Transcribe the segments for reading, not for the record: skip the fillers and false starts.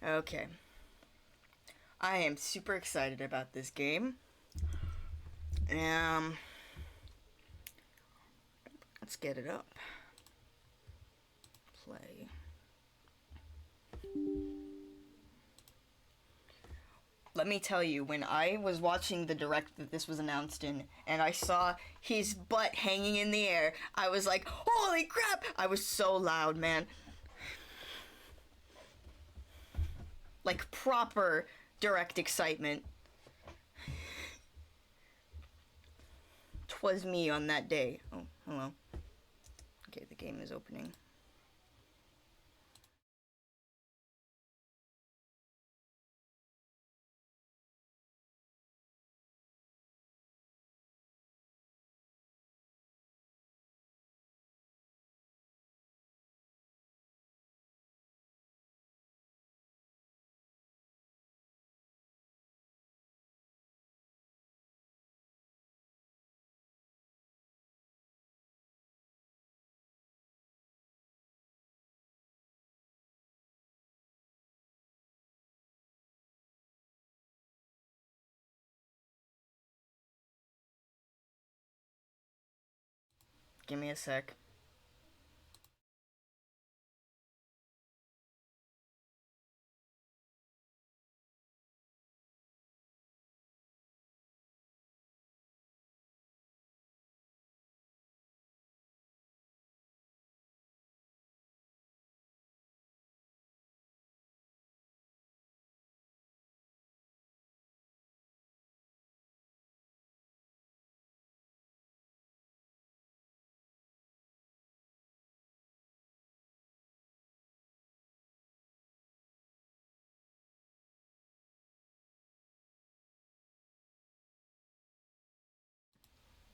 Okay. I am super excited about this game. Um, let's get it up. Play. Let me tell you, when I was watching the direct that this was announced in, and I saw his butt hanging in the air, I was like, holy crap! I was so loud, man. Like, proper direct excitement. 'Twas me on that day. Oh, hello. Okay, the game is opening. Give me a sec.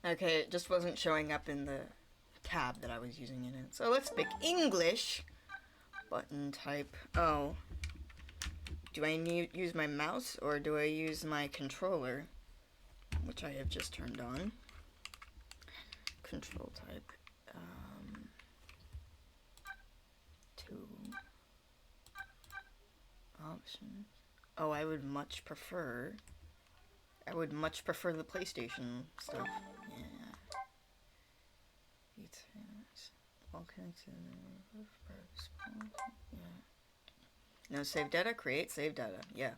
Okay, it just wasn't showing up in the tab that I was using it in. So let's pick English. Button type. Oh. Do I use my mouse or do I use my controller? Which I have just turned on. Control type. Two. Options. Oh, I would much prefer the PlayStation stuff. Yeah. All connected. Yeah. No, save data, create save data. Yeah.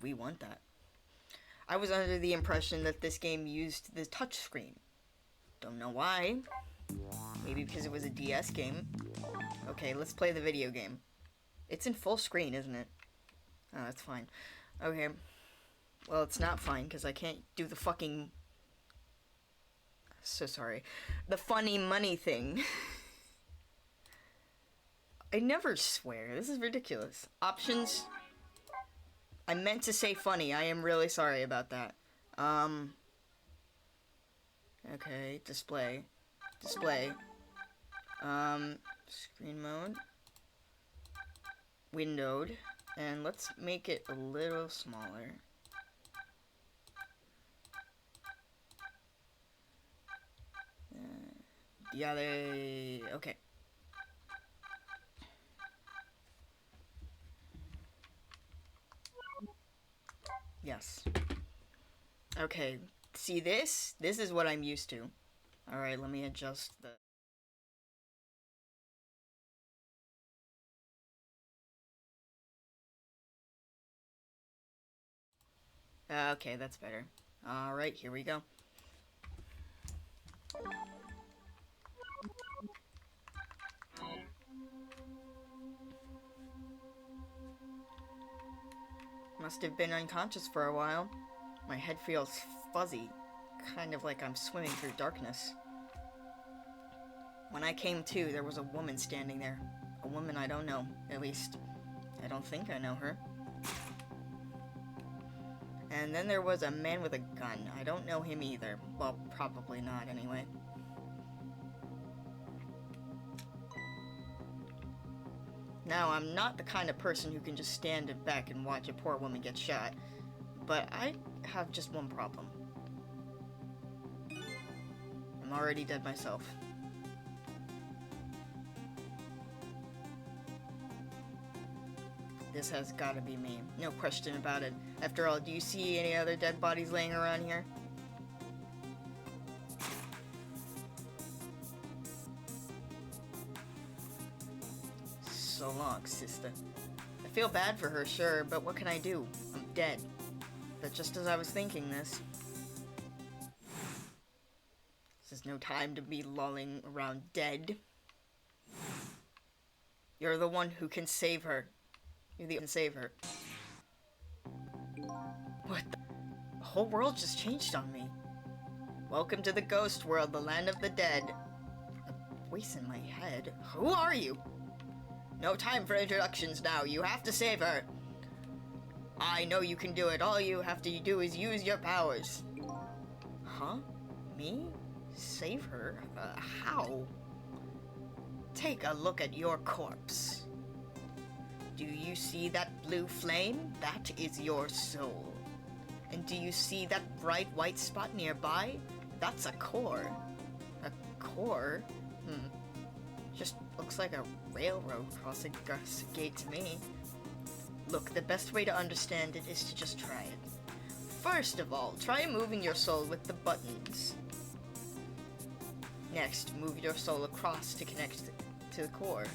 We want that. I was under the impression that this game used the touchscreen. Don't know why. Maybe because it was a DS game. Okay, let's play the video game. It's in full screen, isn't it? Oh, that's fine. Okay. Well, it's not fine because I can't do the fucking... So sorry. The funny money thing. I never swear. This is ridiculous. Options. I meant to say funny. I am really sorry about that. Okay, display. Display. Screen mode. Windowed. And let's make it a little smaller. Yeah, okay. Yes. Okay. See this? This is what I'm used to. Alright, let me adjust the... Okay, that's better. Alright, here we go. Must have been unconscious for a while. My head feels fuzzy, kind of like I'm swimming through darkness. When I came to, there was a woman standing there. A woman I don't know, at least. I don't think I know her. And then there was a man with a gun. I don't know him either. Well, probably not anyway. Now, I'm not the kind of person who can just stand back and watch a poor woman get shot. But I have just one problem. I'm already dead myself. This has gotta be me. No question about it. After all, do you see any other dead bodies laying around here? So long, sister. I feel bad for her, sure, but what can I do? I'm dead. But just as I was thinking this is no time to be lolling around dead. You're the one who can save her. You're the one who can save her. What the whole world just changed on me. Welcome to the ghost world, the land of the dead. A voice in my head. Who are you? No time for introductions now. You have to save her. I know you can do it. All you have to do is use your powers. Huh? Me? Save her? How? Take a look at your corpse. Do you see that blue flame? That is your soul. And do you see that bright white spot nearby? That's a core. A core? Just looks like a railroad crossing gate to me. Look, the best way to understand it is to just try it. First of all, try moving your soul with the buttons. Next, move your soul across to connect to the core.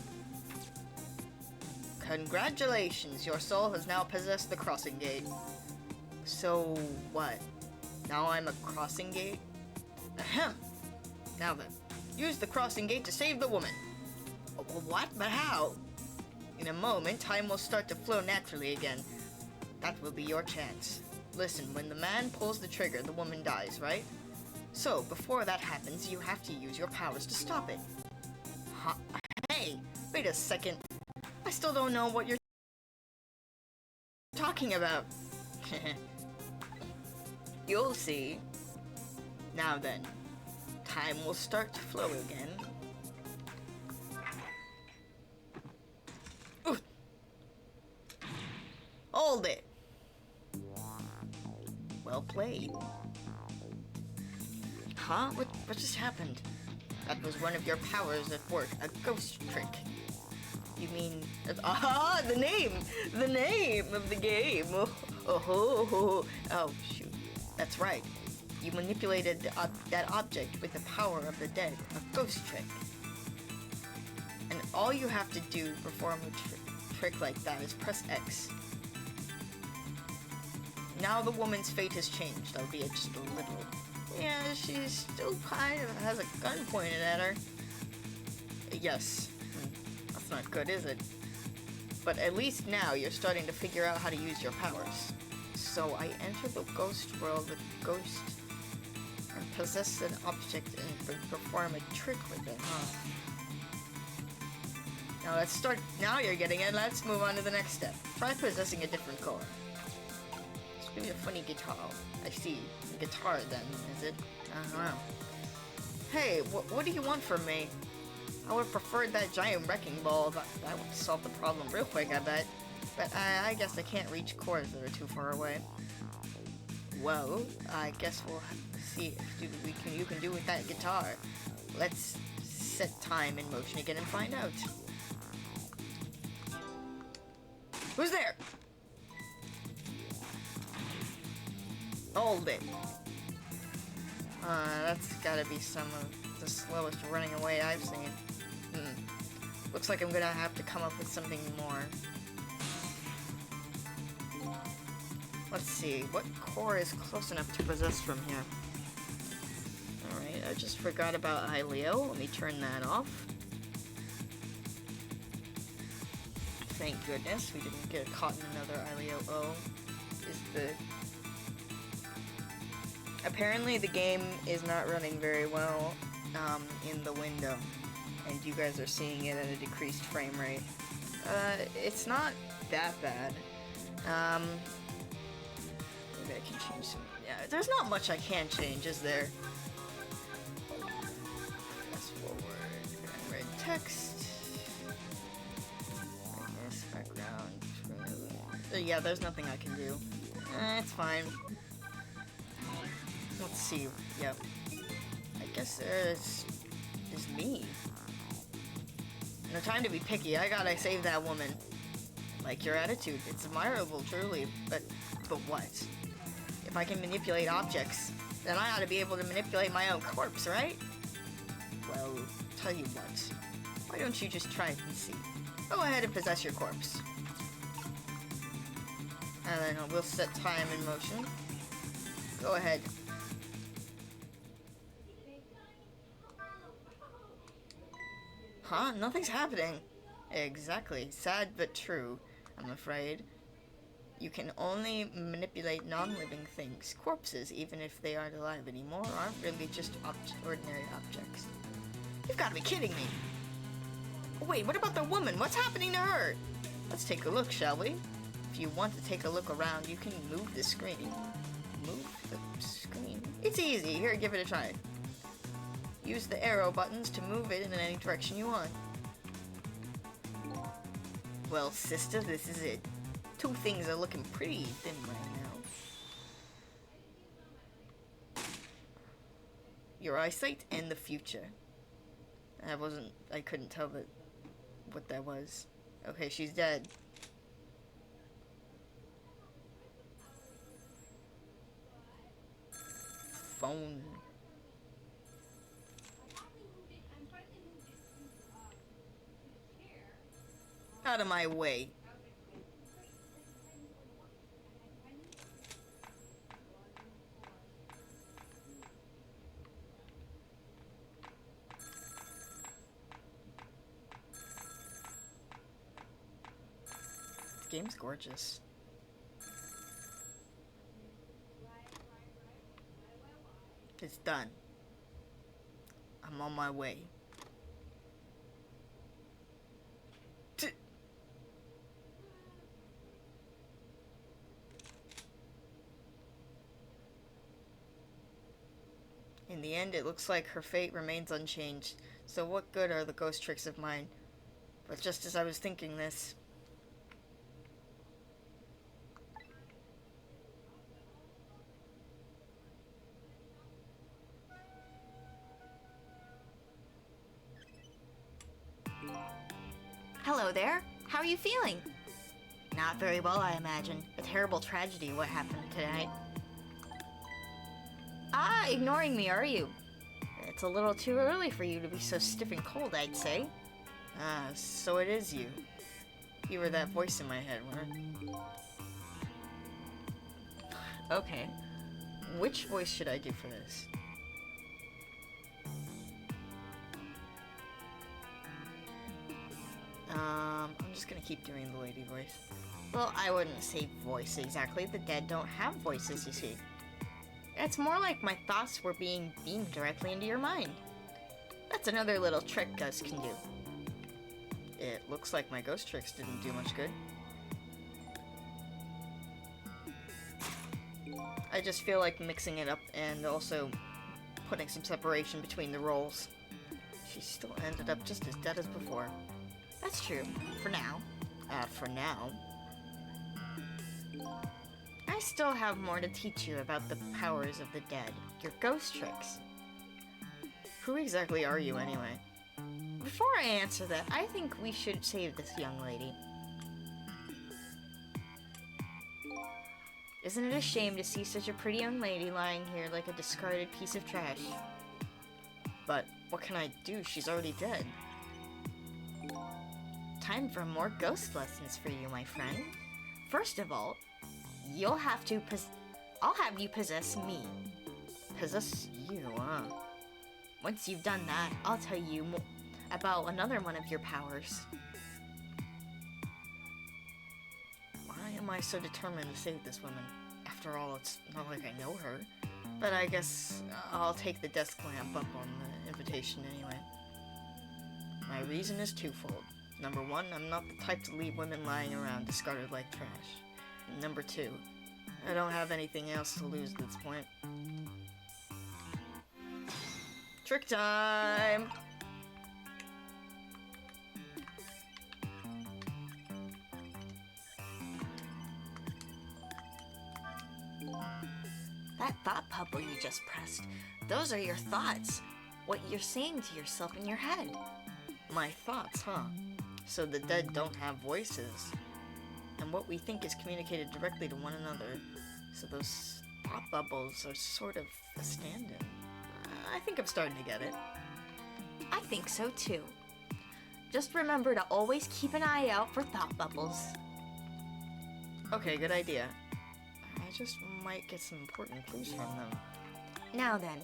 Congratulations, your soul has now possessed the crossing gate. So, what? Now I'm a crossing gate? Ahem! Now then, use the crossing gate to save the woman. What? But how? In a moment, time will start to flow naturally again. That will be your chance. Listen, when the man pulls the trigger, the woman dies, right? So, before that happens, you have to use your powers to stop it. Huh? Hey, wait a second. I still don't know what you're talking about. You'll see. Now then, time will start to flow again. Ooh. Hold it. Well played. Huh? What just happened? That was one of your powers at work, a ghost trick. You mean... the name! The name of the game! Oh, shoot. That's right. You manipulated that object with the power of the dead, a ghost trick. And all you have to do to perform a trick like that is press X. Now the woman's fate has changed, albeit just a little. Yeah, she still kind of has a gun pointed at her. Yes. That's not good, is it? But at least now you're starting to figure out how to use your powers. So I enter the ghost world with ghost and possess an object and perform a trick with it, huh? Now let's start. Now you're getting it. Let's move on to the next step. Try possessing a different core. Give me a funny guitar. I see. Guitar then, is it? I don't know. Hey, what do you want from me? I would have preferred that giant wrecking ball. That would solve the problem real quick, I bet. But I guess I can't reach cores that are too far away. Well, I guess we'll see if you can do with that guitar. Let's set time in motion again and find out. Who's there? Hold it. That's gotta be some of the slowest running away I've seen. Looks like I'm gonna have to come up with something more. Let's see, what core is close enough to possess from here? Alright, I just forgot about Ileo. Let me turn that off. Thank goodness we didn't get caught in another Ileo O. Is the... Apparently the game is not running very well in the window, and you guys are seeing it at a decreased frame rate. It's not that bad. Maybe I can change some. Yeah, there's not much I can change, is there? Fast forward, red text. Brightness, background. Yeah, there's nothing I can do. It's fine. Let's see. Yep. I guess there's me. No time to be picky. I gotta save that woman. Like your attitude. It's admirable, truly. But what? If I can manipulate objects, then I ought to be able to manipulate my own corpse, right? Well, tell you what. Why don't you just try it and see? Go ahead and possess your corpse. And then we'll set time in motion. Go ahead. Huh? Nothing's happening. Exactly. Sad but true, I'm afraid. You can only manipulate non-living things. Corpses, even if they aren't alive anymore, aren't really just ordinary objects. You've got to be kidding me. Oh, wait, what about the woman? What's happening to her? Let's take a look, shall we? If you want to take a look around, you can move the screen. Move the screen? It's easy. Here, give it a try. Use the arrow buttons to move it in any direction you want. Well, sister, this is it. Two things are looking pretty thin right now. Your eyesight and the future. I couldn't tell what that was. Okay, she's dead. Phone. Out of my way. The game's gorgeous. It's done. I'm on my way. In the end, it looks like her fate remains unchanged. So what good are the ghost tricks of mine? But just as I was thinking this... Hello there. How are you feeling? Not very well, I imagine. A terrible tragedy what happened tonight. Ah, ignoring me, are you? It's a little too early for you to be so stiff and cold, I'd say. Ah, so it is you. You were that voice in my head, weren't? Okay. Which voice should I do for this? I'm just gonna keep doing the lady voice. Well, I wouldn't say voice exactly. The dead don't have voices, you see. It's more like my thoughts were being beamed directly into your mind. That's another little trick ghosts can do. It looks like my ghost tricks didn't do much good. I just feel like mixing it up and also putting some separation between the roles. She still ended up just as dead as before. That's true. For now. For now. I still have more to teach you about the powers of the dead. Your ghost tricks. Who exactly are you, anyway? Before I answer that, I think we should save this young lady. Isn't it a shame to see such a pretty young lady lying here like a discarded piece of trash? But what can I do? She's already dead. Time for more ghost lessons for you, my friend. First of all, you'll have to I'll have you possess me. Possess you, huh? Once you've done that, I'll tell you about another one of your powers. Why am I so determined to save this woman? After all, it's not like I know her. But I guess I'll take the desk lamp up on the invitation anyway. My reason is twofold. Number one, I'm not the type to leave women lying around discarded like trash. And number two, I don't have anything else to lose at this point. Trick time! That thought bubble you just pressed, those are your thoughts. What you're saying to yourself in your head. My thoughts, huh? So the dead don't have voices. and what we think is communicated directly to one another. So those thought bubbles are sort of a stand-in. I think I'm starting to get it. I think so too. Just remember to always keep an eye out for thought bubbles. Okay, good idea. I just might get some important clues from them. Now then,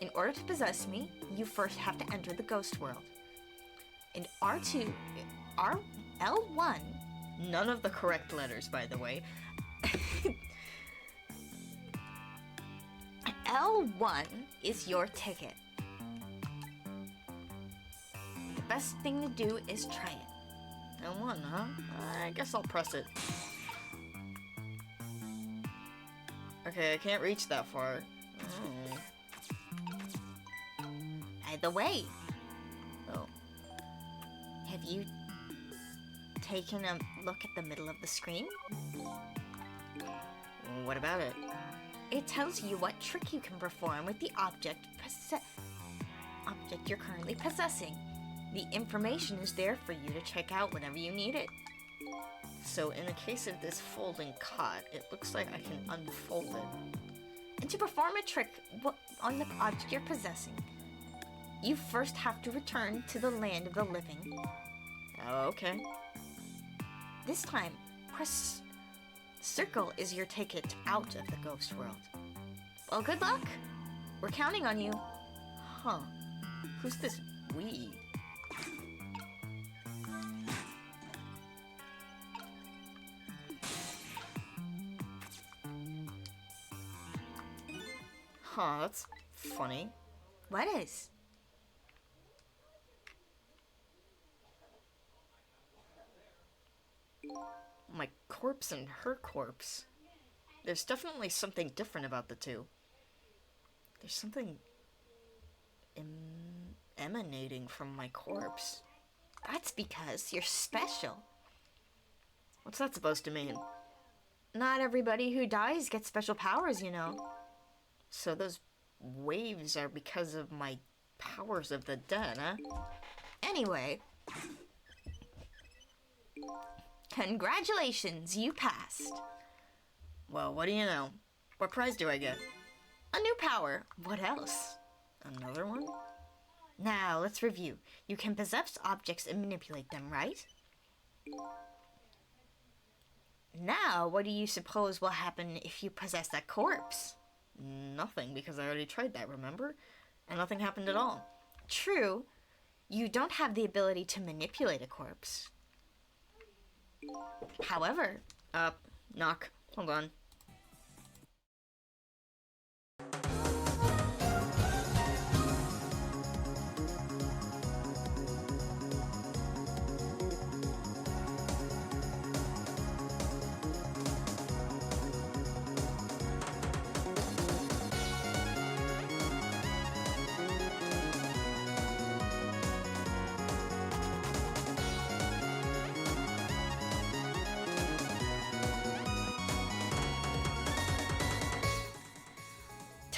in order to possess me, you first have to enter the ghost world. In L1... None of the correct letters, by the way. L1 is your ticket. The best thing to do is try it. L1, huh? I guess I'll press it. Okay, I can't reach that far. Oh. By the way, Oh. have you taken a look at the middle of the screen? What about it? It tells you what trick you can perform with the object you're currently possessing. The information is there for you to check out whenever you need it. So in the case of this folding cot, it looks like I can unfold it. And to perform a trick on the object you're possessing, you first have to return to the land of the living. Oh, okay. This time, press circle is your ticket out of the ghost world. Well, good luck. We're counting on you. Huh. Who's this we? Huh, that's funny. What is? My corpse and her corpse. There's definitely something different about the two. There's something emanating from my corpse. That's because you're special. What's that supposed to mean? Not everybody who dies gets special powers, you know. So those waves are because of my powers of the dead, huh? Anyway, congratulations, you passed. Well, what do you know? What prize do I get? A new power. What else? Another one? Now, let's review. You can possess objects and manipulate them, right? Now, what do you suppose will happen if you possess that corpse? Nothing, because I already tried that, remember? And nothing happened at all. True. You don't have the ability to manipulate a corpse. However... Knock. Hold on.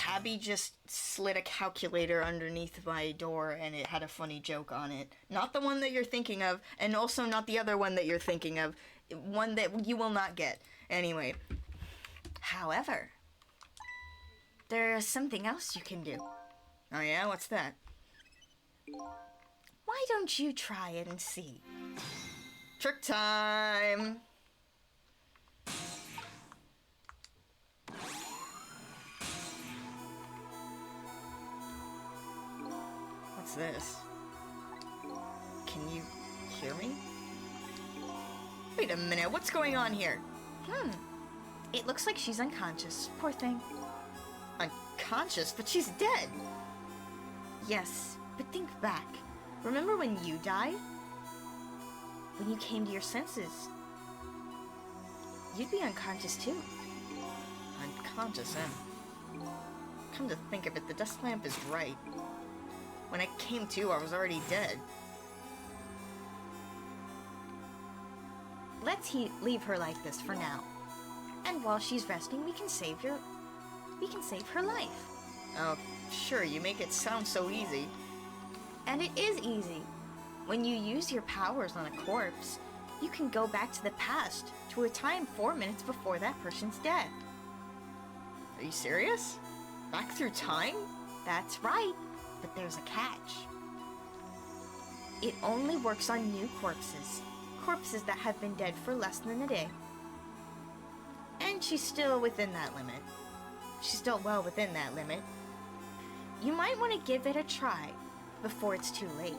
Abby just slid a calculator underneath my door and it had a funny joke on it. Not the one that you're thinking of, and also not the other one that you're thinking of. One that you will not get. Anyway. However, there's something else you can do. Oh yeah? What's that? Why don't you try it and see? Trick time! What's this? Can you hear me? Wait a minute, what's going on here? It looks like she's unconscious. Poor thing. Unconscious? But she's dead! Yes, but think back. Remember when you died? When you came to your senses? You'd be unconscious too. Unconscious, eh? Come to think of it, the desk lamp is right. When I came to, I was already dead. Let's leave her like this for now. And while she's resting, we can save her life. Oh, sure, you make it sound so easy. And it is easy. When you use your powers on a corpse, You can go back to the past, to a time 4 minutes before that person's death. Are you serious? Back through time? That's right, but there's a catch. It only works on new corpses. Corpses that have been dead for less than a day. And she's still within that limit. She's still well within that limit. You might want to give it a try before it's too late.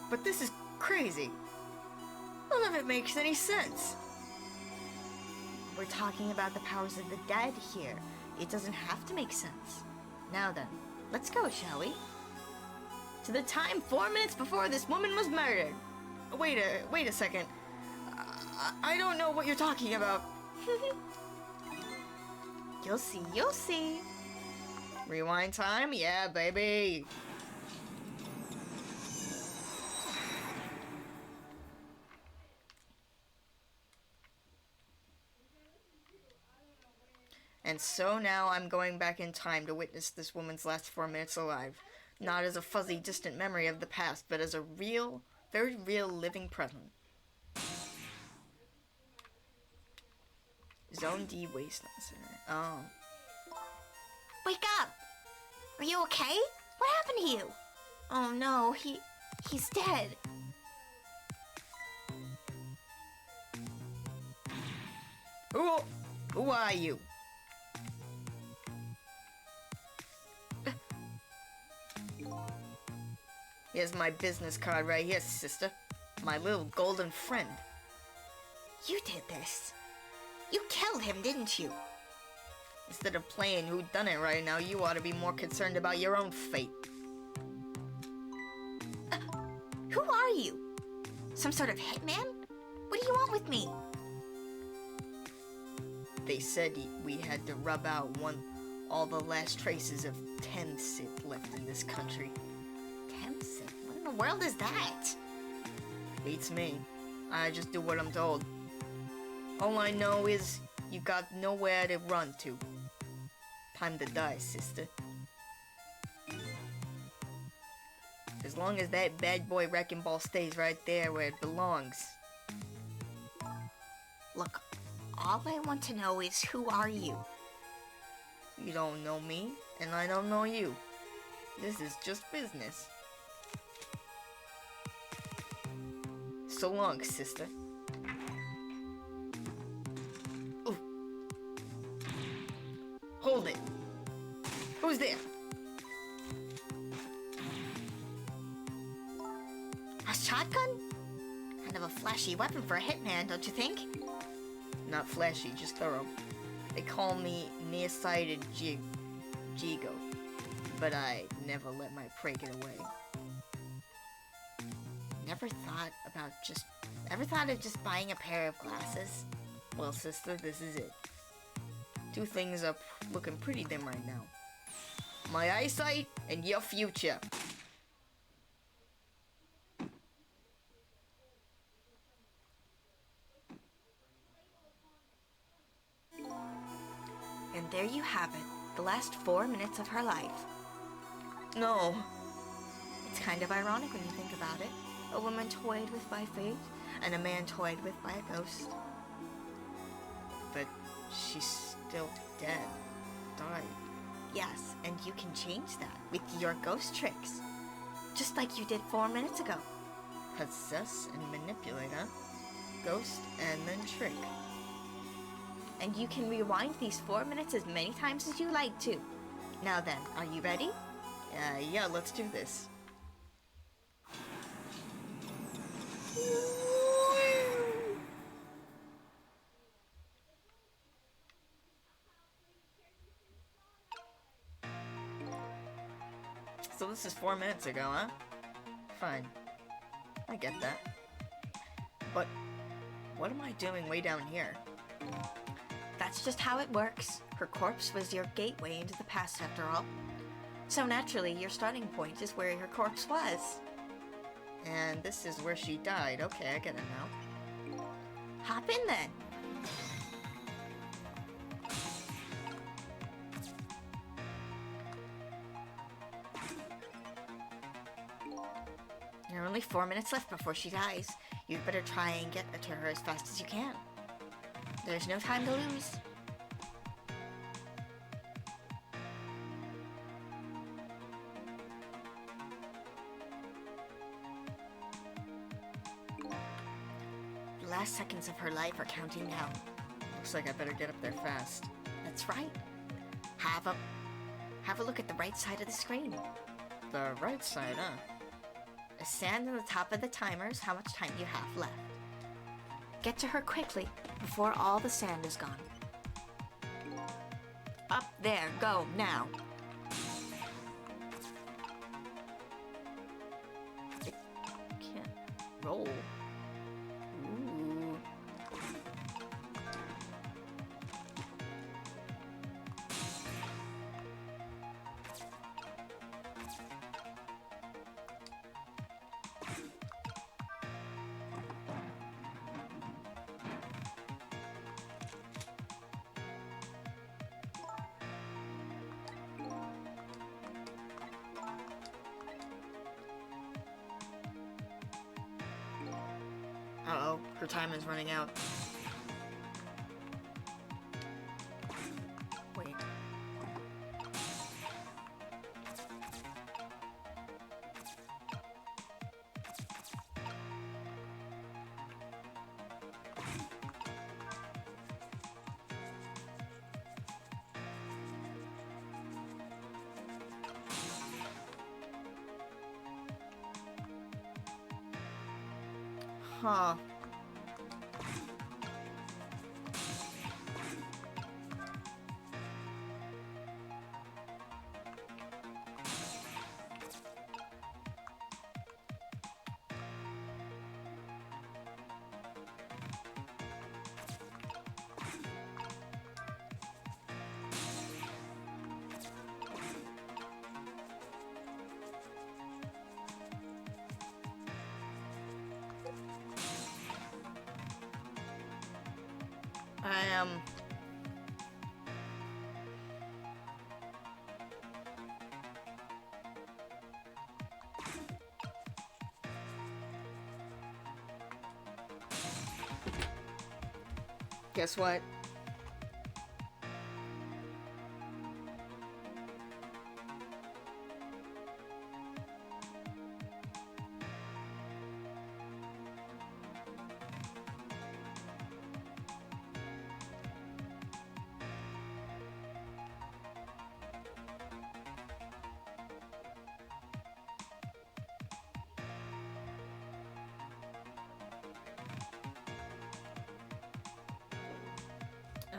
But this is crazy. None of it makes any sense. We're talking about the powers of the dead here. It doesn't have to make sense. Now then, let's go, shall we? To the time 4 minutes before this woman was murdered. Wait a second. I don't know what you're talking about. You'll see, you'll see. Rewind time? Yeah, baby. And so now I'm going back in time to witness this woman's last 4 minutes alive. Not as a fuzzy, distant memory of the past, but as a real, very real living present. Zone D Wasteland Center. Oh. Wake up! Are you okay? What happened to you? Oh no, he's dead. Who are you? Here's my business card right here, sister. My little golden friend. You did this. You killed him, didn't you? Instead of playing whodunit right now, you ought to be more concerned about your own fate. Who are you? Some sort of hitman? What do you want with me? They said we had to rub out all the last traces of Temsip left in this country. Temsip? What in the world is that? Beats me. I just do what I'm told. All I know is you got nowhere to run to. Time to die, sister. As long as that bad boy wrecking ball stays right there where it belongs. Look, all I want to know is who are you? You don't know me, and I don't know you. This is just business. So long, sister. Ooh. Hold it. Who's there? A shotgun? Kind of a flashy weapon for a hitman, don't you think? Not flashy, just thorough. They call me nearsighted Jigo, but I never let my prey get away. Ever thought of just buying a pair of glasses? Well, sister, this is it. Two things are looking pretty dim right now. My eyesight and your future. And there you have it, the last 4 minutes of her life. No. It's kind of ironic when you think about it. A woman toyed with by fate, and a man toyed with by a ghost. But she's still dead. Died. Yes, and you can change that with your ghost tricks. Just like you did 4 minutes ago. Possess and manipulate, huh? Ghost and then trick. And you can rewind these 4 minutes as many times as you like to. Now then, are you ready? Yeah, let's do this. So this is 4 minutes ago, huh? Fine. I get that. But what am I doing way down here? That's just how it works. Her corpse was your gateway into the past after all. So naturally, your starting point is where her corpse was. And this is where she died. Okay, I get it now. Hop in then. There are only 4 minutes left before she dies. You'd better try and get to her as fast as you can. There's no time to lose. The last seconds of her life are counting down. Looks like I better get up there fast. That's right. Have a look at the right side of the screen. The right side, huh? A sand on the top of the timer is how much time you have left. Get to her quickly before all the sand is gone. Up there, go now. I can't roll. Ooh. Uh-oh, her time is running out. Wait. Huh. Guess what?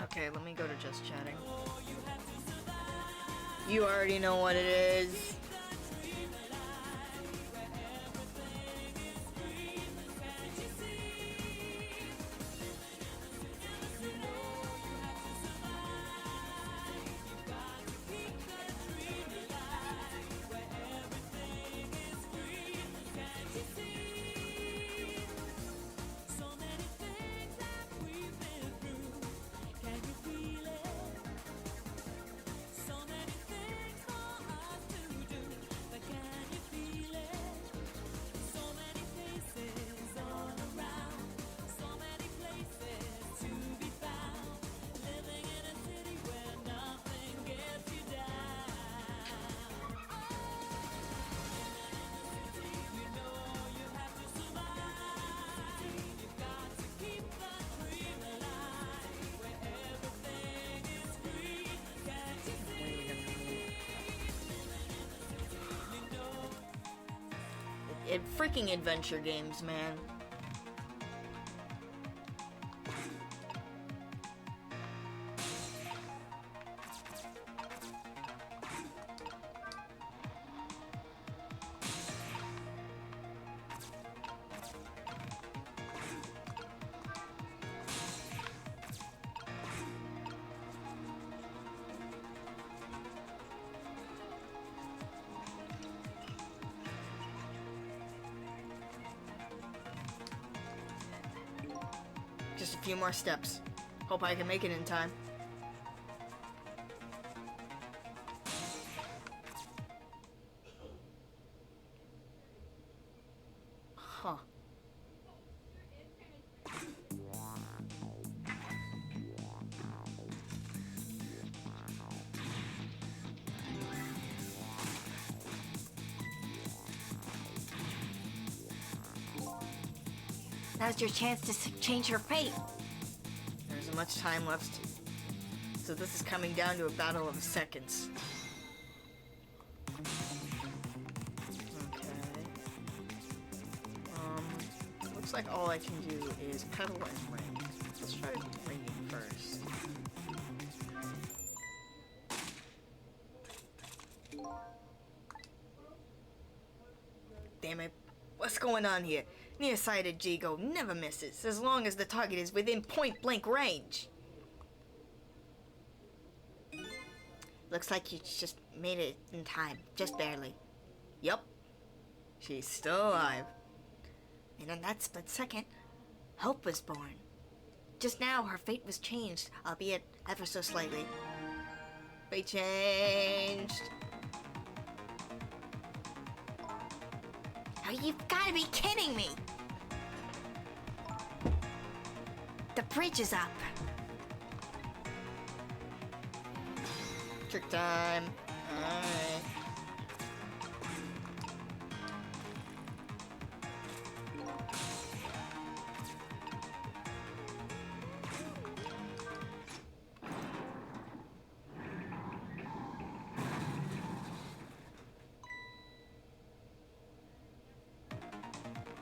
Okay, let me go to just chatting. You already know what it is. Freaking adventure games, man. Just a few more steps. Hope I can make it in time. Huh. Now's your chance to change her fate. There isn't much time left, so this is coming down to a battle of seconds. Okay. Looks like all I can do is pedal and ring. Let's try ringing first. Damn it. What's going on here? Nearsighted Jigo never misses, as long as the target is within point-blank range. Looks like you just made it in time, just barely. Yup. She's still alive. And in that split second, hope was born. Just now, her fate was changed, albeit ever so slightly. Fate changed. Oh, you've gotta be kidding me! The bridge is up. Trick time. Alright.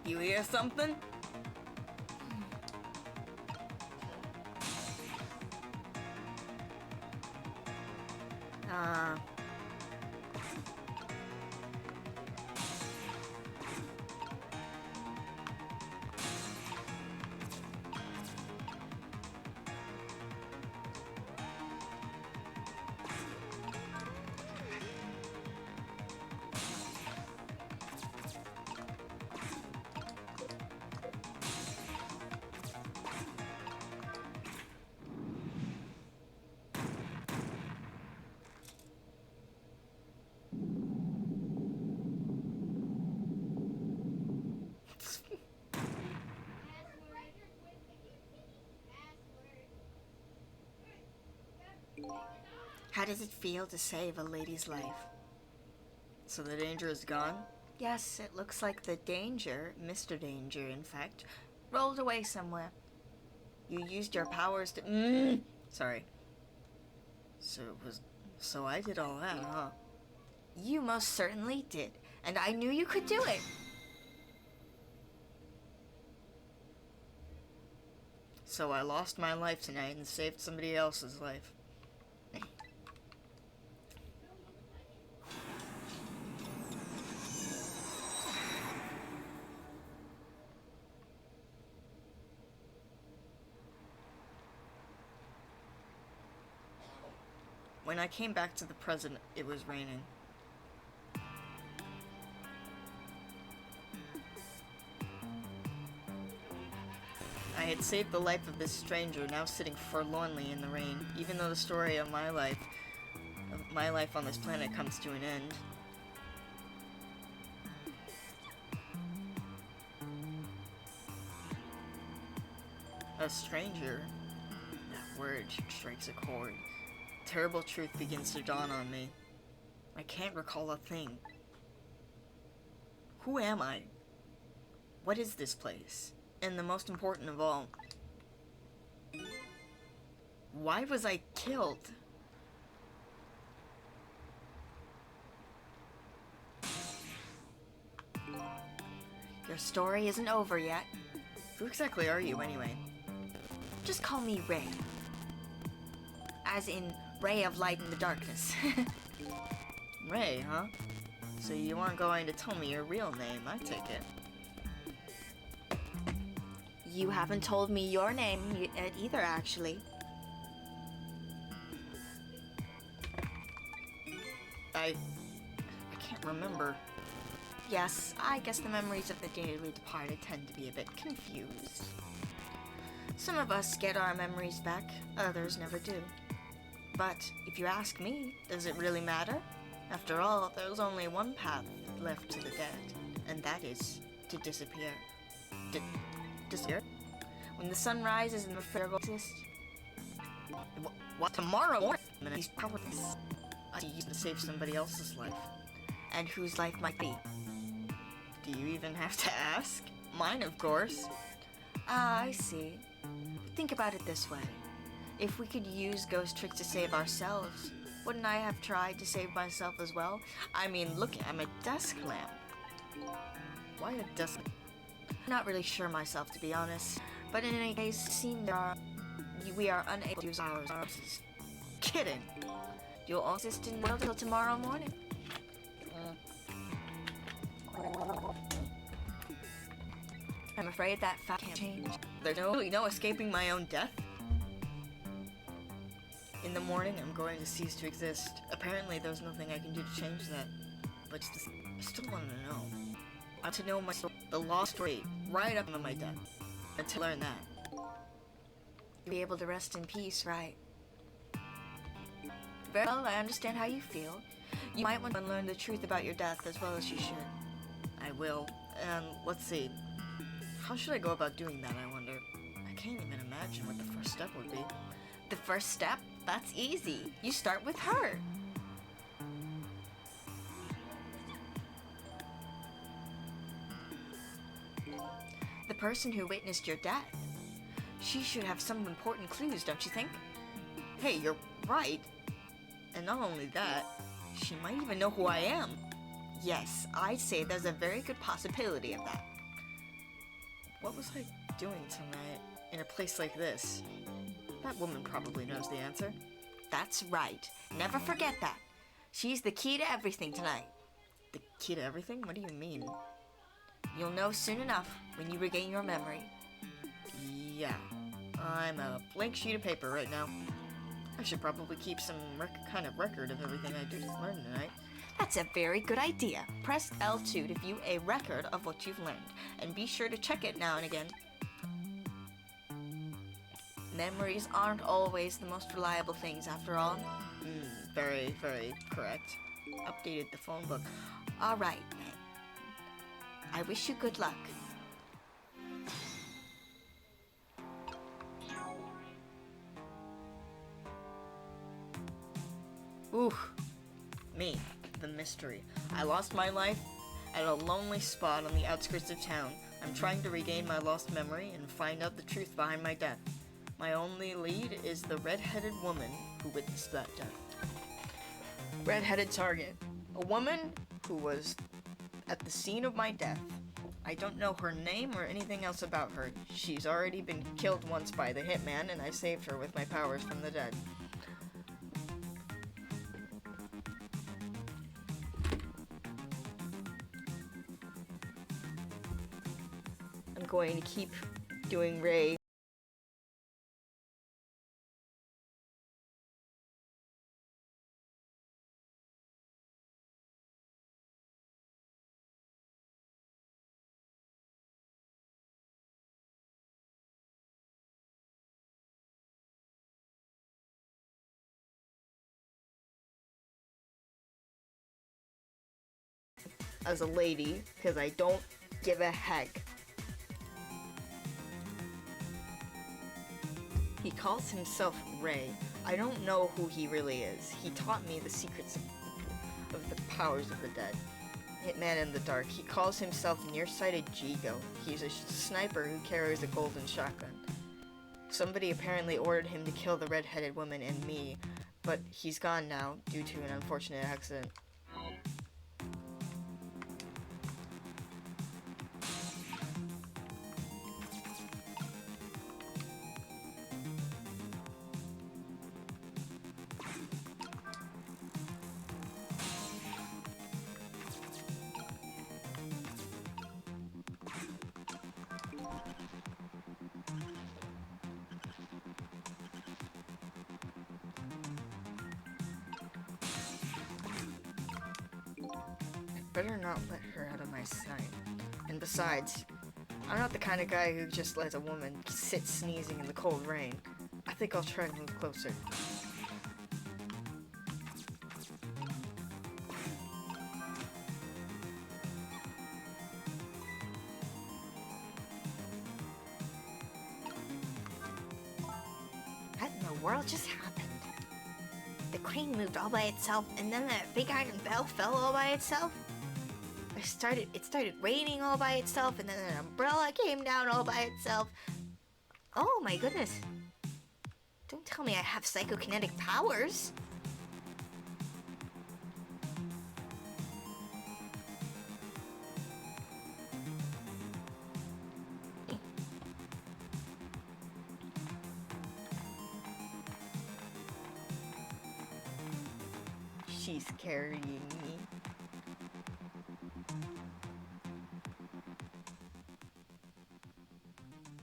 You hear something? How does it feel to save a lady's life? So the danger is gone? Yes, it looks like the danger, Mr. Danger, in fact, rolled away somewhere. You used your powers to... Sorry. So I did all that, huh? You most certainly did, and I knew you could do it. So I lost my life tonight and saved somebody else's life. When I came back to the present, it was raining. I had saved the life of this stranger, now sitting forlornly in the rain, even though the story of my life on this planet comes to an end. A stranger. That word strikes a chord. Terrible truth begins to dawn on me. I can't recall a thing. Who am I? What is this place? And the most important of all, why was I killed? Your story isn't over yet. Who exactly are you, anyway? Just call me Ray. As in, ray of light in the darkness. Ray, huh? So you aren't going to tell me your real name, I take it. You haven't told me your name either, actually. I can't remember. Yes, I guess the memories of the dearly departed tend to be a bit confused. Some of us get our memories back, others never do. But if you ask me, does it really matter? After all, there's only one path left to the dead, and that is to disappear. Disappear? When the sun rises and the fair will exist. What? Tomorrow morning? He's powerless. I used to save somebody else's life. And whose life might be? Do you even have to ask? Mine, of course. Ah, I see. Think about it this way. If we could use ghost tricks to save ourselves, wouldn't I have tried to save myself as well? I mean, look, I'm a desk lamp. Why a desk? Not really sure myself, to be honest. But in any case, it seems we are unable to use our resources. Kidding. You'll all exist in world until tomorrow morning. I'm afraid that fact can't change. There's really no escaping my own death. In the morning, I'm going to cease to exist. Apparently, there's nothing I can do to change that. But I still want to know. I want to know the lost rate right up to my death. And to learn that. You'll be able to rest in peace, right? Very well, I understand how you feel. You might want to learn the truth about your death as well as you should. I will. And let's see. How should I go about doing that, I wonder? I can't even imagine what the first step would be. The first step? That's easy. You start with her. The person who witnessed your death. She should have some important clues, don't you think? Hey, you're right. And not only that, she might even know who I am. Yes, I'd say there's a very good possibility of that. What was I doing tonight in a place like this? That woman probably knows the answer. That's right. Never forget that. She's the key to everything tonight. The key to everything? What do you mean? You'll know soon enough when you regain your memory. Yeah. I'm a blank sheet of paper right now. I should probably keep some kind of record of everything I do learn tonight. That's a very good idea. Press L2 to view a record of what you've learned, and be sure to check it now and again. Memories aren't always the most reliable things, after all. Very, very correct. Updated the phone book. All right. I wish you good luck. Ooh, me, the mystery. I lost my life at a lonely spot on the outskirts of town. I'm trying to regain my lost memory and find out the truth behind my death. My only lead is the red-headed woman who witnessed that death. Red-headed target. A woman who was at the scene of my death. I don't know her name or anything else about her. She's already been killed once by the hitman, and I saved her with my powers from the dead. I'm going to keep doing Ray. As a lady, because I don't give a heck. He calls himself Ray. I don't know who he really is. He taught me the secrets of the powers of the dead. Hitman in the dark. He calls himself Nearsighted Jigo. He's a sniper who carries a golden shotgun. Somebody apparently ordered him to kill the red-headed woman and me, but he's gone now due to an unfortunate accident. Better not let her out of my sight. And besides, I'm not the kind of guy who just lets a woman sit sneezing in the cold rain. I think I'll try to move closer. What in the world just happened? The crane moved all by itself, and then that big iron bell fell all by itself? It started raining all by itself, and then an umbrella came down all by itself. Oh my goodness. Don't tell me I have psychokinetic powers. She's carrying me.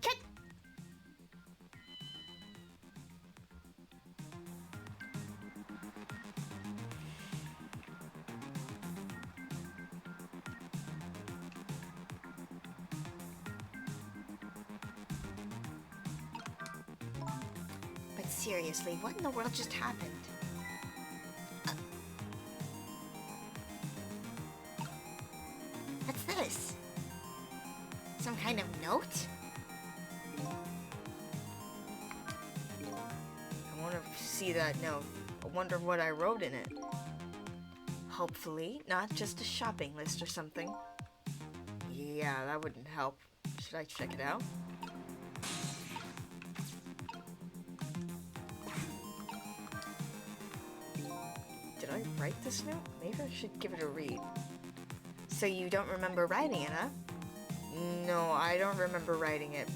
Check. But seriously, what in the world just happened? What's this? Some kind of note? I want to see that note. I wonder what I wrote in it. Hopefully, not just a shopping list or something. Yeah, that wouldn't help. Should I check it out? Did I write this note? Maybe I should give it a read. So you don't remember writing it, huh? No, I don't remember writing it.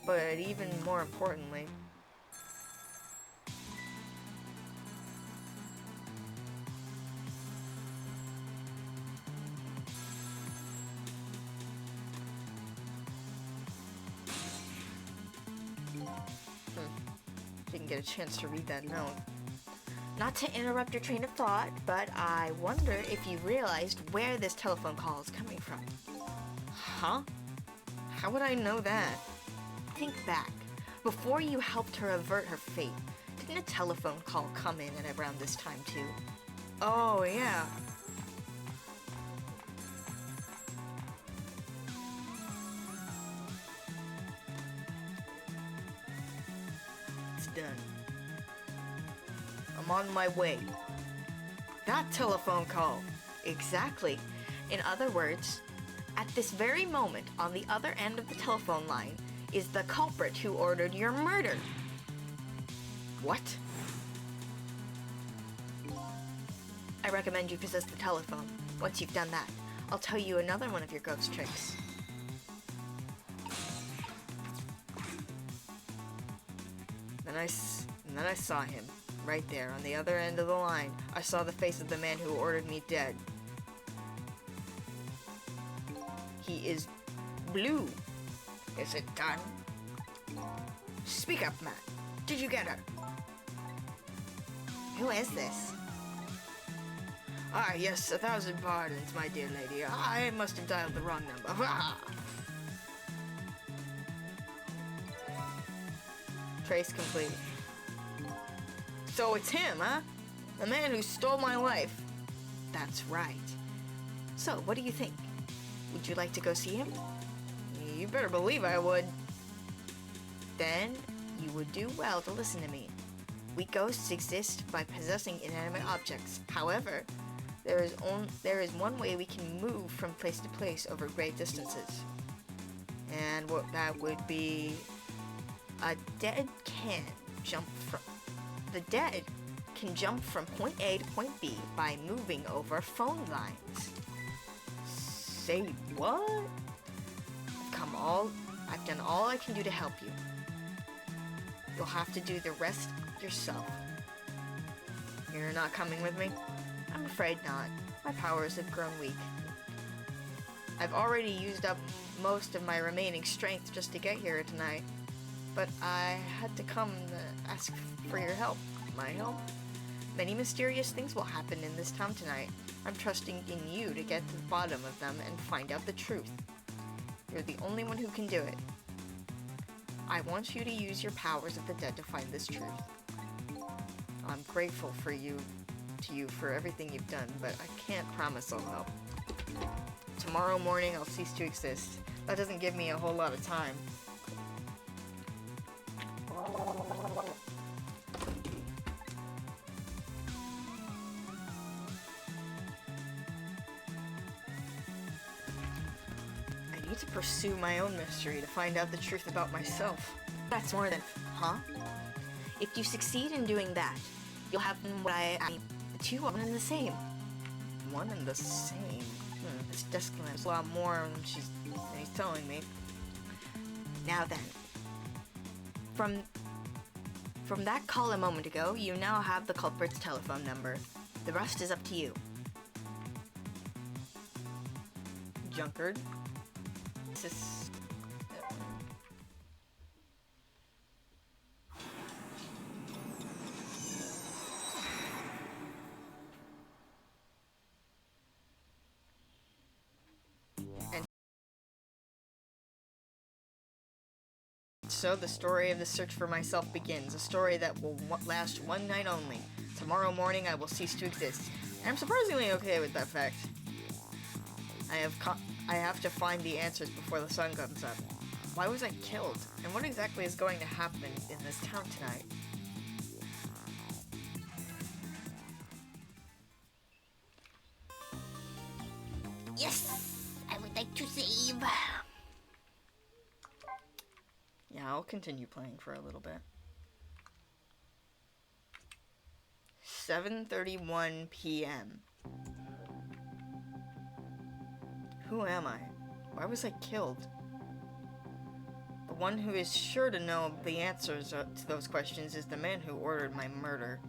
But even more importantly, didn't get a chance to read that note. Not to interrupt your train of thought, but I wonder if you realized where this telephone call is coming from. Huh? How would I know that? Think back. Before you helped her avert her fate, didn't a telephone call come in at around this time too? Oh, yeah. It's done. I'm on my way. That telephone call. Exactly. In other words, at this very moment, on the other end of the telephone line, is the culprit who ordered your murder. What? I recommend you possess the telephone. Once you've done that, I'll tell you another one of your ghost tricks. And then I saw him, right there, on the other end of the line. I saw the face of the man who ordered me dead. He is blue. Is it done? Speak up, man. Did you get her? Who is this? Ah, yes, 1,000 pardons, my dear lady. I must have dialed the wrong number. Trace complete. So it's him, huh? The man who stole my life. That's right. So, what do you think? Would you like to go see him? You better believe I would. Then, you would do well to listen to me. We ghosts exist by possessing inanimate objects. However, there is one way we can move from place to place over great distances. And what that would be... The dead can jump from point A to point B by moving over phone lines. Say what? I've done all I can do to help you. You'll have to do the rest yourself. You're not coming with me? I'm afraid not. My powers have grown weak. I've already used up most of my remaining strength just to get here tonight. But I had to come to ask for your help. My help? Many mysterious things will happen in this town tonight. I'm trusting in you to get to the bottom of them and find out the truth. You're the only one who can do it. I want you to use your powers of the dead to find this truth. I'm grateful to you for everything you've done, but I can't promise I'll help. Tomorrow morning I'll cease to exist. That doesn't give me a whole lot of time. I need to pursue my own mystery to find out the truth about myself. That's more than... Huh? If you succeed in doing that, you'll have what I mean, the two are one and the same. One and the same. This Desclin is a lot more than he's telling me. Now then, from that call a moment ago, you now have the culprit's telephone number. The rest is up to you. Junkard. This is... So the story of the search for myself begins, a story that will last one night only. Tomorrow morning I will cease to exist. And I'm surprisingly okay with that fact. I have to find the answers before the sun comes up. Why was I killed? And what exactly is going to happen in this town tonight? Yes! I would like to save. Yeah, I'll continue playing for a little bit. 7:31 p.m. Who am I? Why was I killed? The one who is sure to know the answers to those questions is the man who ordered my murder.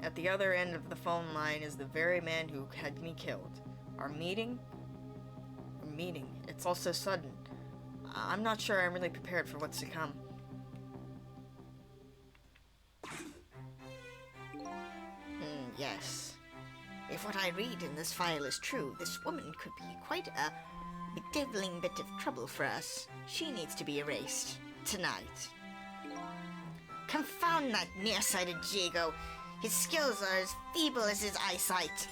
At the other end of the phone line is the very man who had me killed. Our meeting? It's all so sudden. I'm not sure I'm really prepared for what's to come. Yes. If what I read in this file is true, this woman could be quite a bedeviling bit of trouble for us. She needs to be erased. Tonight. Confound that nearsighted Jago. His skills are as feeble as his eyesight.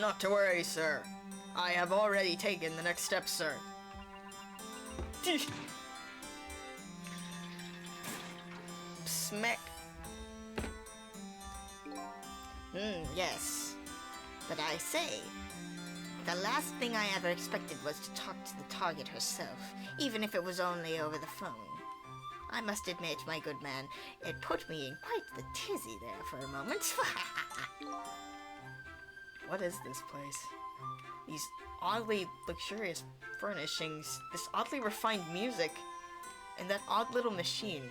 Not to worry, sir. I have already taken the next step, sir. Smack. Yes. But I say, the last thing I ever expected was to talk to the target herself, even if it was only over the phone. I must admit, my good man, it put me in quite the tizzy there for a moment. What is this place? These oddly luxurious furnishings, this oddly refined music, and that odd little machine.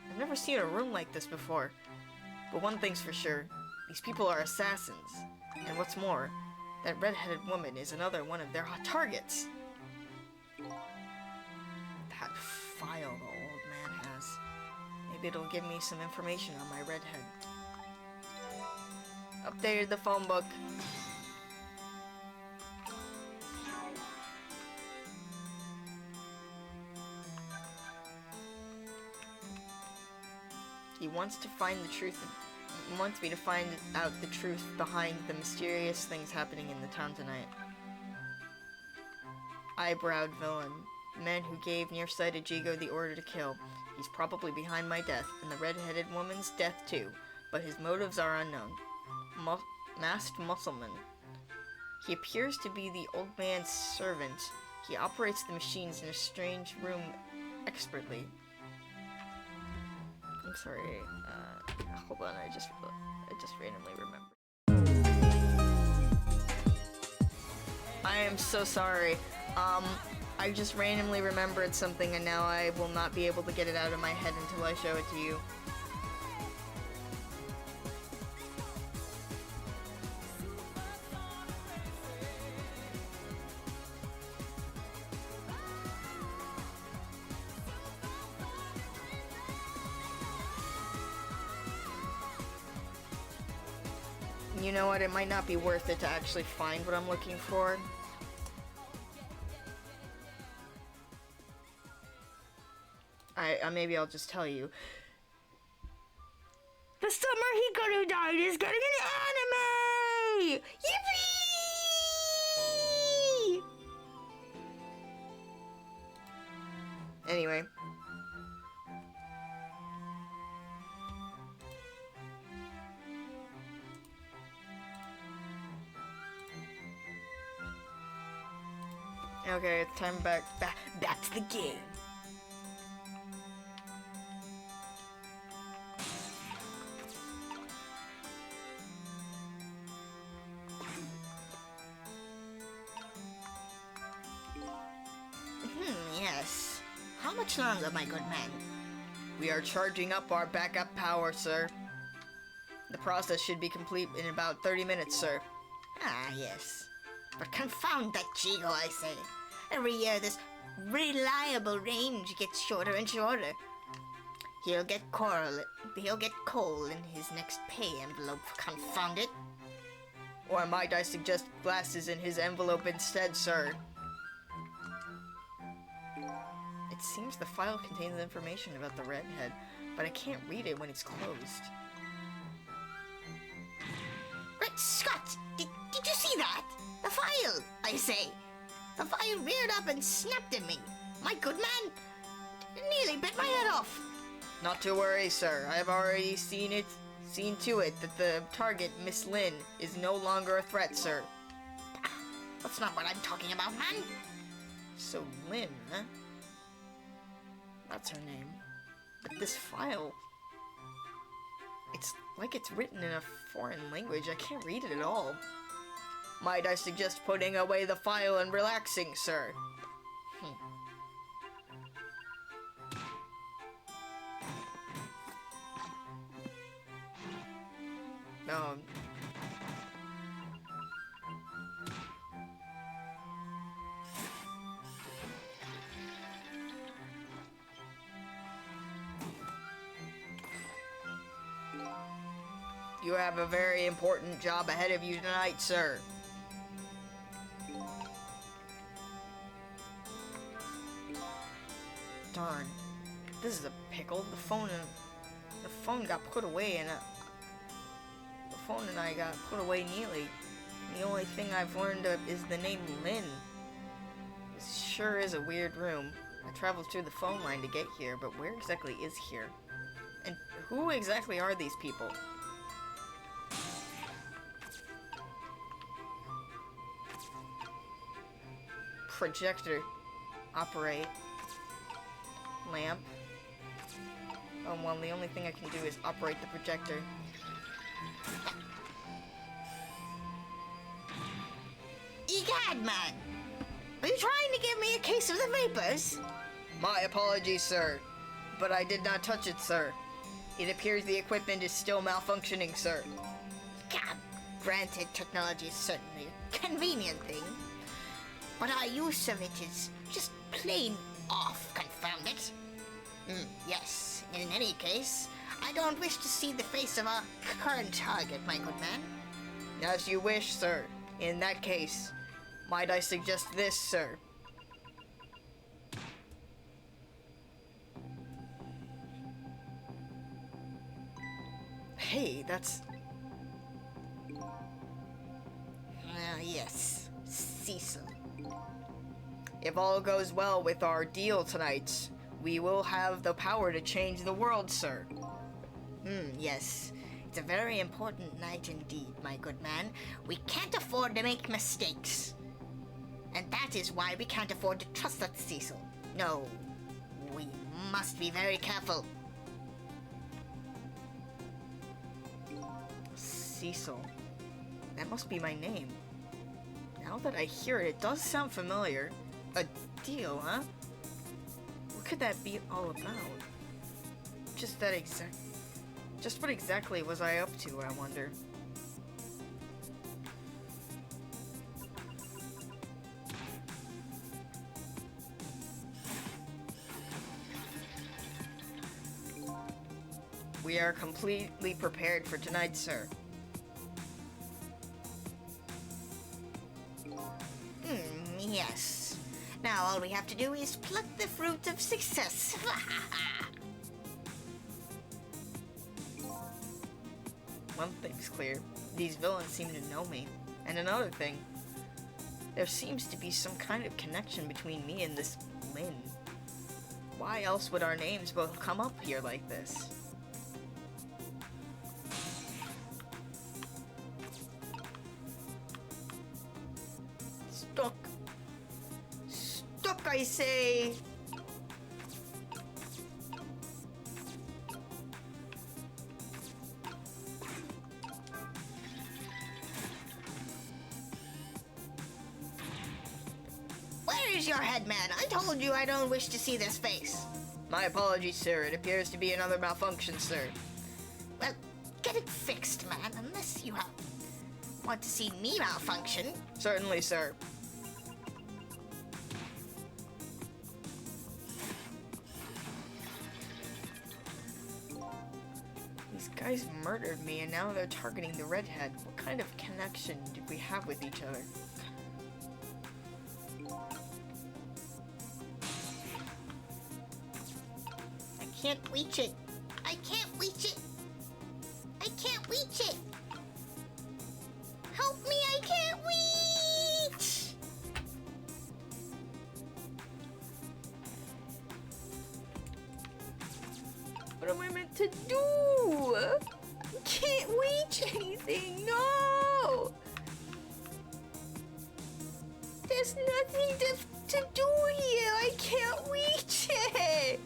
I've never seen a room like this before. But one thing's for sure, these people are assassins. And what's more, that red-headed woman is another one of their hot targets. That file the old man has. Maybe it'll give me some information on my redhead. Updated the phone book. He wants to find the truth. He wants me to find out the truth behind the mysterious things happening in the town tonight. Eyebrowed villain. The man who gave nearsighted Jigo the order to kill. He's probably behind my death, and the red-headed woman's death too, but his motives are unknown. Masked muscleman. He appears to be the old man's servant. He operates the machines in a strange room expertly. I'm sorry, hold on, I just randomly remembered. I am so sorry. I just randomly remembered something and now I will not be able to get it out of my head until I show it to you. You know what, it might not be worth it to actually find what I'm looking for. Maybe I'll just tell you. The summer Hikaru died is getting an anime! Yippee! Anyway. Okay, it's time back to the game. Yes. How much longer, my good man? We are charging up our backup power, sir. The process should be complete in about 30 minutes, sir. Ah, yes. But confound that Chigo, I say. Every year this reliable range gets shorter and shorter. He'll get coal in his next pay envelope, confound it. Or might I suggest glasses in his envelope instead, sir? It seems the file contains information about the redhead, but I can't read it when it's closed. Great Scott! Did you see that? The file, I say. The file reared up and snapped at me. My good man nearly bit my head off. Not to worry, sir. I have already seen to it that the target, Miss Lynn, is no longer a threat, sir. That's not what I'm talking about, man. So Lynn, huh? That's her name. But this file... It's like it's written in a foreign language. I can't read it at all. Might I suggest putting away the file and relaxing, sir? No. You have a very important job ahead of you tonight, sir. Darn. This is a pickle. The phone got put away and the phone and I got put away neatly. The only thing I've learned is the name Lynn. This sure is a weird room. I traveled through the phone line to get here, but where exactly is here? And who exactly are these people? Projector. Operate. Lamp. Oh, well, the only thing I can do is operate the projector. Egad, man! Are you trying to give me a case of the vapors? My apologies, sir. But I did not touch it, sir. It appears the equipment is still malfunctioning, sir. God, granted, technology is certainly a convenient thing. But our use of it is just plain off, confound it. Yes, in any case, I don't wish to see the face of our current target, my good man. As you wish, sir. In that case, might I suggest this, sir? Hey, that's... Yes, Cecil. If all goes well with our deal tonight, we will have the power to change the world, sir. Yes. It's a very important night indeed, my good man. We can't afford to make mistakes. And that is why we can't afford to trust that Cecil. No, we must be very careful. Cecil. That must be my name. Now that I hear it, it does sound familiar. A deal, huh? What could that be all about? Just what exactly was I up to, I wonder? We are completely prepared for tonight, sir. Yes. Now all we have to do is pluck the fruit of success. One thing's clear. These villains seem to know me. And another thing. There seems to be some kind of connection between me and this Lynn. Why else would our names both come up here like this? I say? Where is your head, man? I told you I don't wish to see this face. My apologies, sir. It appears to be another malfunction, sir. Well, get it fixed, man, unless you want to see me malfunction. Certainly, sir. These guys murdered me and now they're targeting the redhead. What kind of connection did we have with each other? I can't reach it. I can't reach it. I can't reach it. Help me, I can't reach! What am I meant to do? I can't reach anything. No! There's nothing to do here. I can't reach it.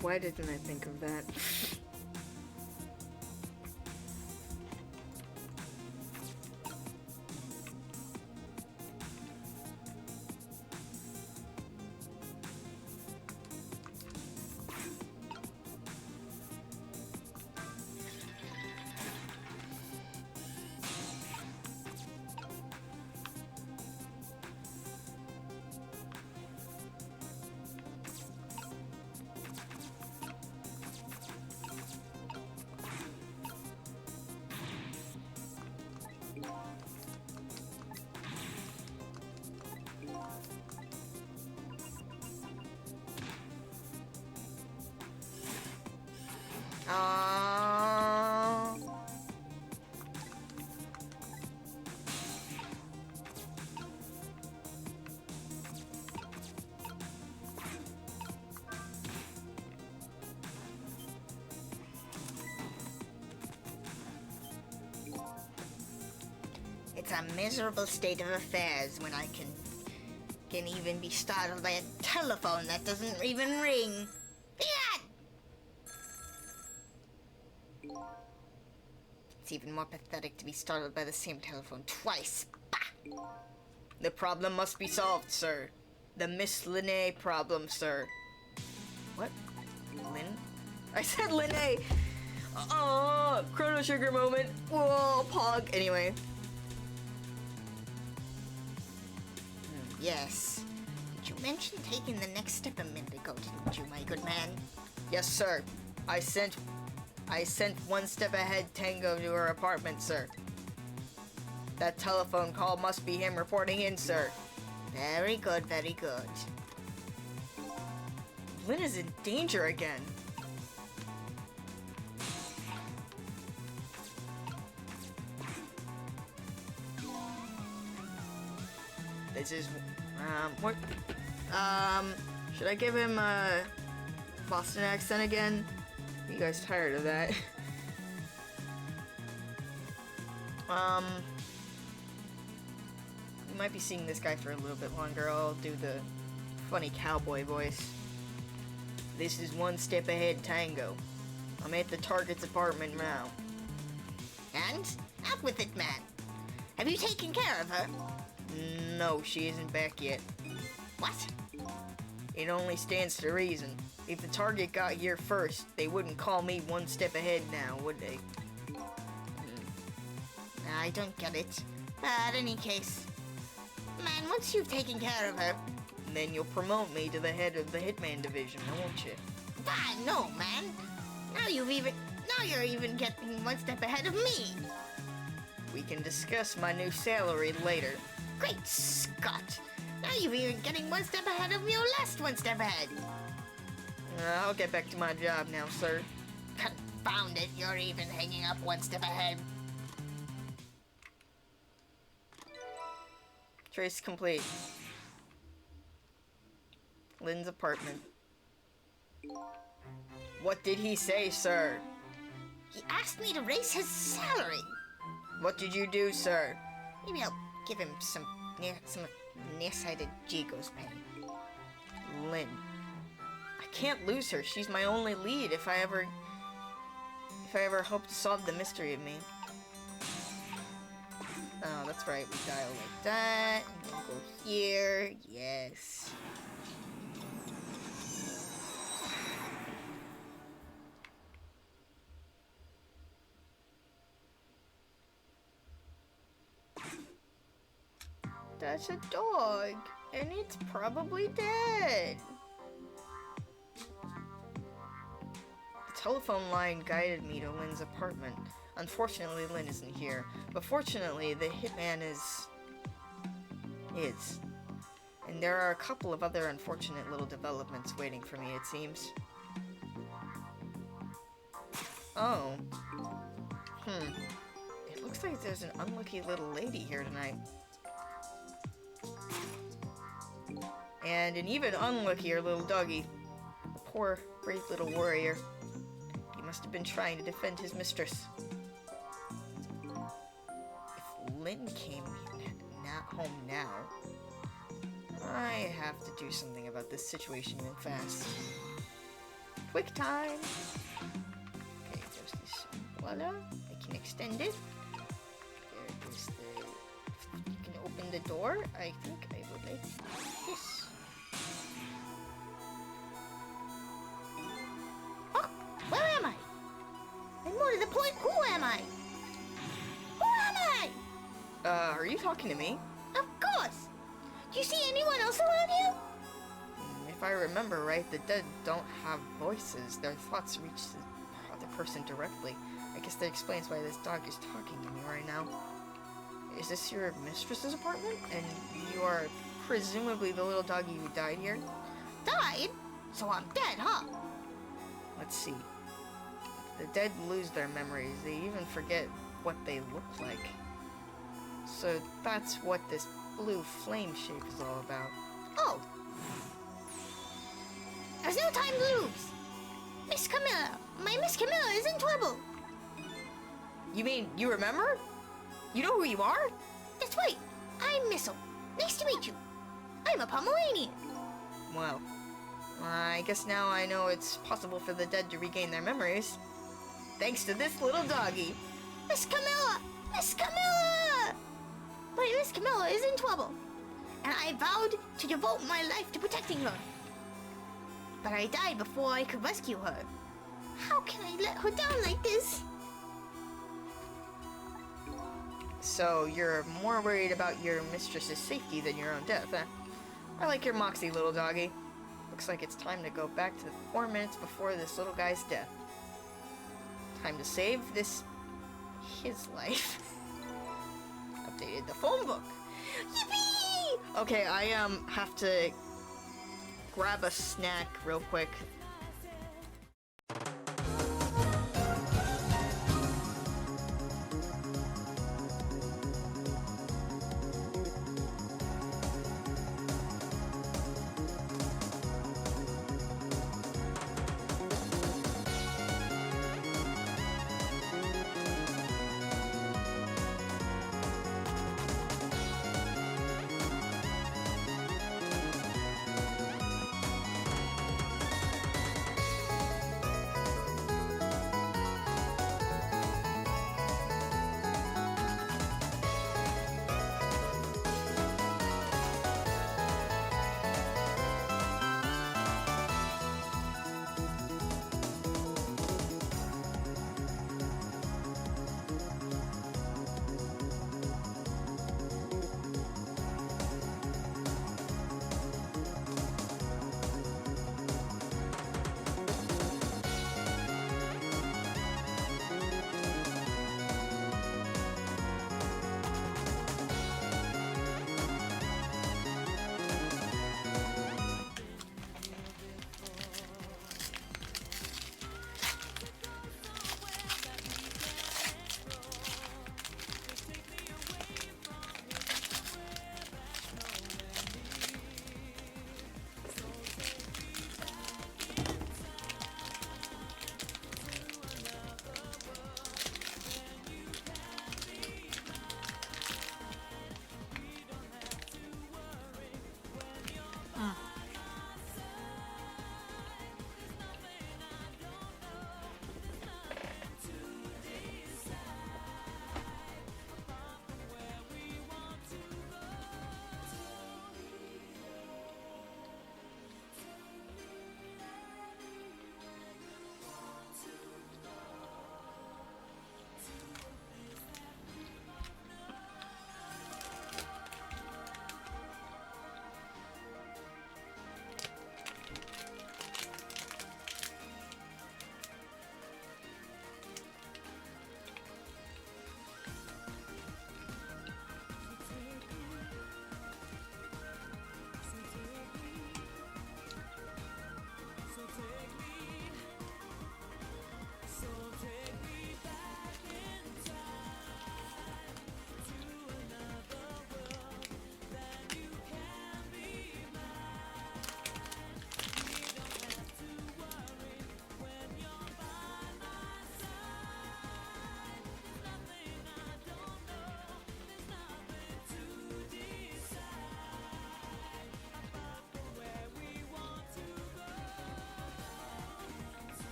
Why didn't I think of that? It's a miserable state of affairs when I can even be startled by a telephone that doesn't even ring. It's even more pathetic to be startled by the same telephone twice. Bah! The problem must be solved, sir. The Miss Linnae problem, sir. What? Lynn? I said Linnae! Oh, Chrono Trigger moment. Whoa, Pog. Anyway. Yes. Did you mention taking the next step a minute ago, didn't you, my good man? Yes, sir. I sent one step ahead Tango to her apartment, sir. That telephone call must be him reporting in, sir. Very good, very good. Lynn is in danger again. This is, what? Should I give him a Boston accent again? You guys tired of that? You might be seeing this guy for a little bit longer. I'll do the funny cowboy voice. This is one step ahead Tango. I'm at the target's apartment now. And? Out with it, man. Have you taken care of her? No, she isn't back yet. What? It only stands to reason. If the target got here first, they wouldn't call me one step ahead now, would they? I don't get it. But in any case, Man, once you've taken care of her... Then you'll promote me to the head of the Hitman division, won't you? Ah, no, man. Now you're even getting one step ahead of me. We can discuss my new salary later. Great Scott. Now you're even getting one step ahead of your last one step ahead. I'll get back to my job now, sir. Confound it, you're even hanging up one step ahead. Trace complete. Lynn's apartment. What did he say, sir? He asked me to raise his salary. What did you do, sir? Maybe I'll give him some nearsighted Jigo's pay. Lynn. I can't lose her. She's my only lead if I ever hope to solve the mystery of me. Oh, that's right. We dial like that, and then go here. Yes. That's a dog, and it's probably dead. The telephone line guided me to Lynn's apartment. Unfortunately, Lynn isn't here, but fortunately, the hitman is. And there are a couple of other unfortunate little developments waiting for me, it seems. Oh. It looks like there's an unlucky little lady here tonight. And an even unluckier little doggy. A poor, brave little warrior. He must have been trying to defend his mistress. If Lynn came not home now, I have to do something about this situation and fast. Quick time! Okay, there's this. Voila. I can extend it. There is the... You can open the door. I think I would like this. Where am I? And more to the point, who am I? Who am I? Are you talking to me? Of course. Do you see anyone else around here? If I remember right, the dead don't have voices. Their thoughts reach the other person directly. I guess that explains why this dog is talking to me right now. Is this your mistress's apartment? And you are presumably the little doggy who died here? Died? So I'm dead, huh? Let's see. The dead lose their memories. They even forget what they look like. So that's what this blue flame shape is all about. Oh. There's no time to lose. Miss Camilla. My Miss Camilla is in trouble. You mean you remember? You know who you are? That's right. I'm Missile. Nice to meet you. I'm a Pomeranian. Well, I guess now I know it's possible for the dead to regain their memories. Thanks to this little doggy. Miss Camilla! Miss Camilla! My Miss Camilla is in trouble, and I vowed to devote my life to protecting her. But I died before I could rescue her. How can I let her down like this? So you're more worried about your mistress's safety than your own death, huh? I like your moxie, little doggy. Looks like it's time to go back to 4 minutes before this little guy's death. Time to save his life. Updated the phone book. Yippee! Okay, I have to grab a snack real quick.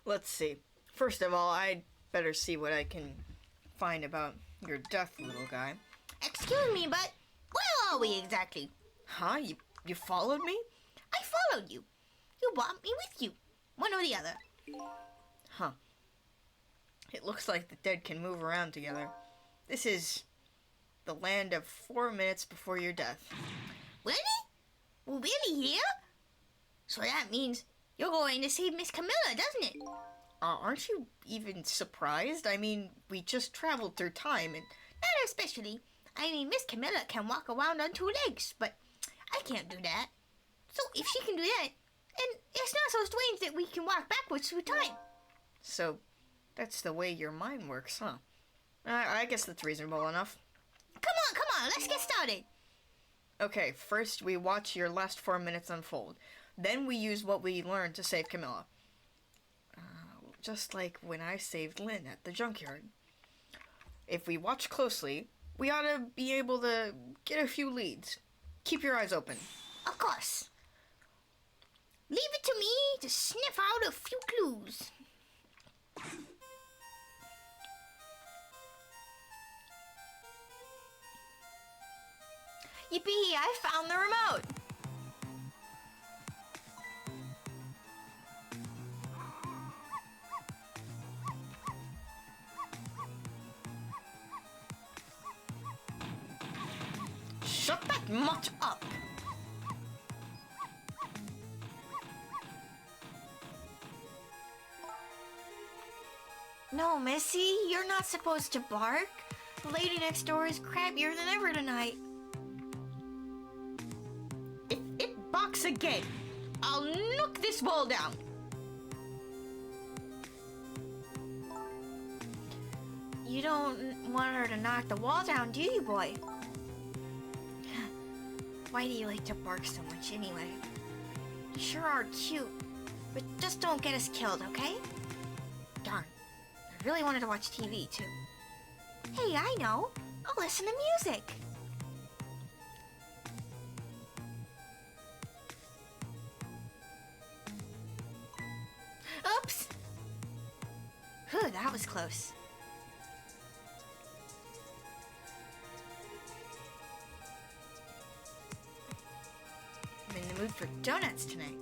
Let's see. First of all, I'd better see what I can find about your death, little guy. Excuse me, but where are we exactly? Huh? You followed me? I followed you. You brought me with you. One or the other. Huh. It looks like the dead can move around together. This is the land of 4 minutes before your death. Really? We're really here? So that means you're going to save Miss Camilla, doesn't it? Aren't you even surprised? I mean, we just traveled through time and... Not especially. I mean, Miss Camilla can walk around on 2 legs, but I can't do that. So if she can do that, then it's not so strange that we can walk backwards through time. So, that's the way your mind works, huh? I guess that's reasonable enough. Come on, let's get started. Okay, first we watch your last 4 minutes unfold. Then we use what we learned to save Camilla. Just like when I saved Lynn at the junkyard. If we watch closely, we ought to be able to get a few leads. Keep your eyes open. Of course. Leave it to me to sniff out a few clues. Yippee, I found the remote! Shut that mutt up! No, Missy, you're not supposed to bark. The lady next door is crabbier than ever tonight. If it barks again, I'll knock this wall down. You don't want her to knock the wall down, do you, boy? Why do you like to bark so much anyway? You sure are cute, but just don't get us killed, okay? Darn, I really wanted to watch TV, too. Hey, I know. I'll listen to music. Oops! Whew, that was close. I'm in the mood for donuts tonight.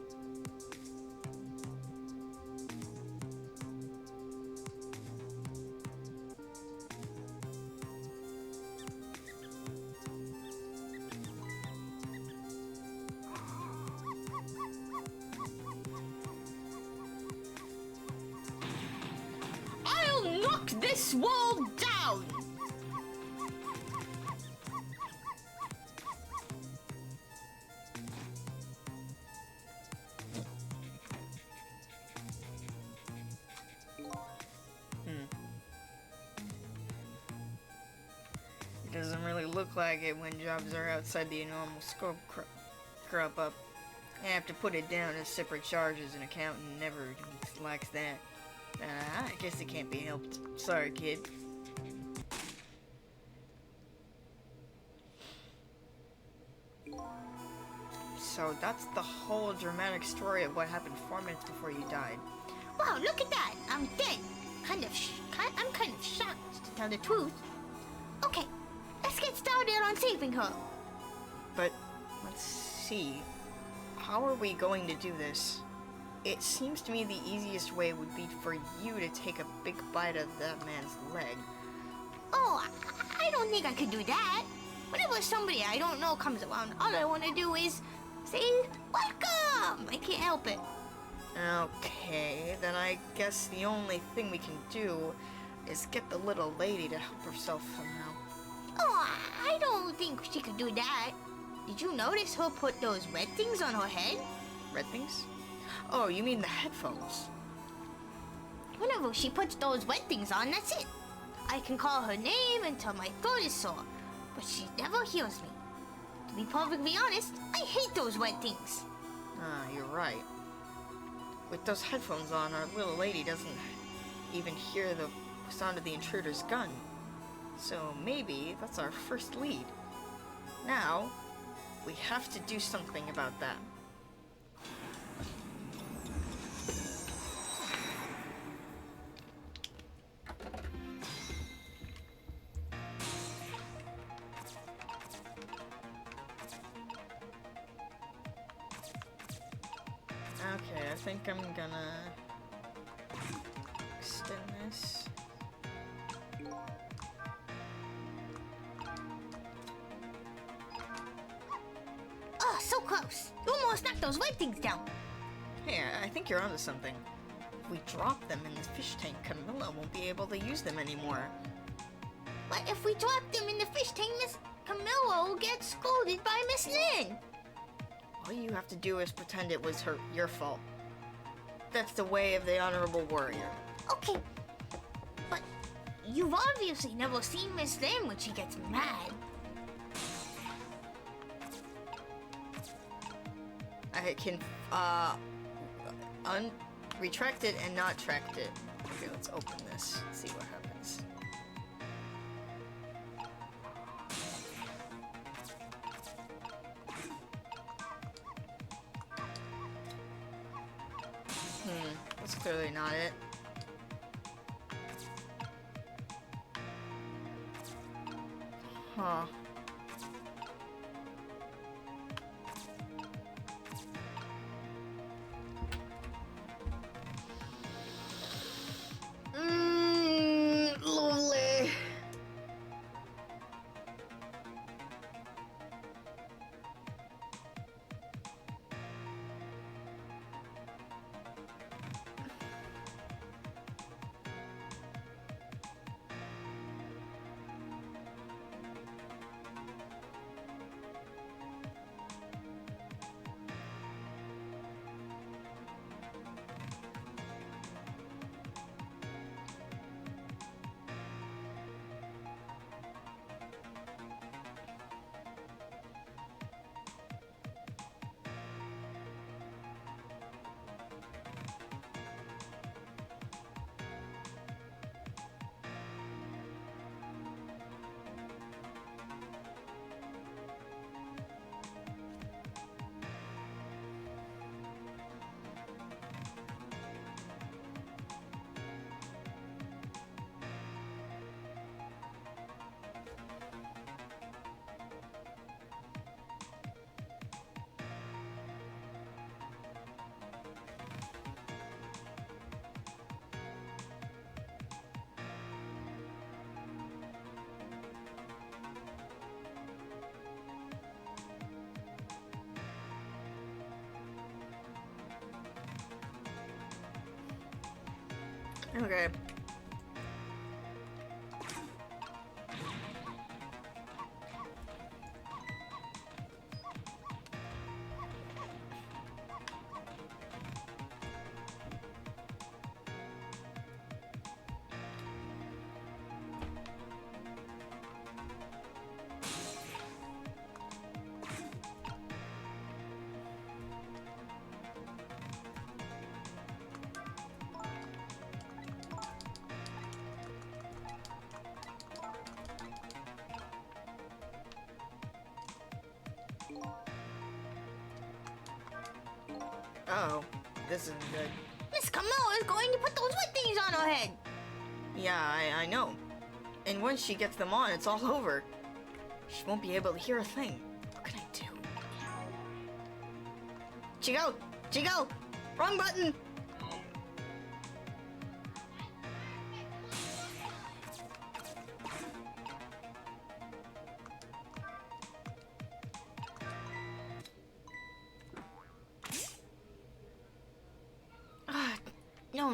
I'll knock this wall down! It doesn't really look like it when jobs are outside the normal scope crop up. I have to put it down as separate charges. An accountant never likes that. I guess it can't be helped. Sorry, kid. So that's the whole dramatic story of what happened 4 minutes before you died. Wow, look at that! I'm dead. I'm kind of shocked, to tell the truth. Okay, let's get started on saving her. But let's see. How are we going to do this? It seems to me the easiest way would be for you to take a big bite of that man's leg. Oh, I don't think I could do that. Whenever somebody I don't know comes around, all I want to do is say, welcome! I can't help it. Okay, then I guess the only thing we can do is get the little lady to help herself somehow. Oh, I don't think she could do that. Did you notice her put those red things on her head? Red things? Oh, you mean the headphones? Whenever she puts those red things on, that's it. I can call her name until my throat is sore, but she never hears me. To be perfectly honest, I hate those red things. You're right. With those headphones on, our little lady doesn't even hear the sound of the intruder's gun. So maybe that's our first lead. Now, we have to do something about that. think I'm gonna extend this. Oh, so close. You almost knocked those red things down. Hey, I think you're onto something. If we drop them in the fish tank, Camilla won't be able to use them anymore. But if we drop them in the fish tank, Miss Camilla will get scolded by Miss Lynn. All you have to do is pretend it was your fault. That's the way of the honorable warrior. Okay, but you've obviously never seen Miss Lynn when she gets mad. I can, retract it and not tract it. Okay, let's open this, see what happens. That's clearly not it. Huh. Lovely. Okay. Oh, this isn't good. Miss Camilla is going to put those red things on her head. Yeah, I know. And once she gets them on, it's all over. She won't be able to hear a thing. What can I do? Chico! Chico! Wrong button!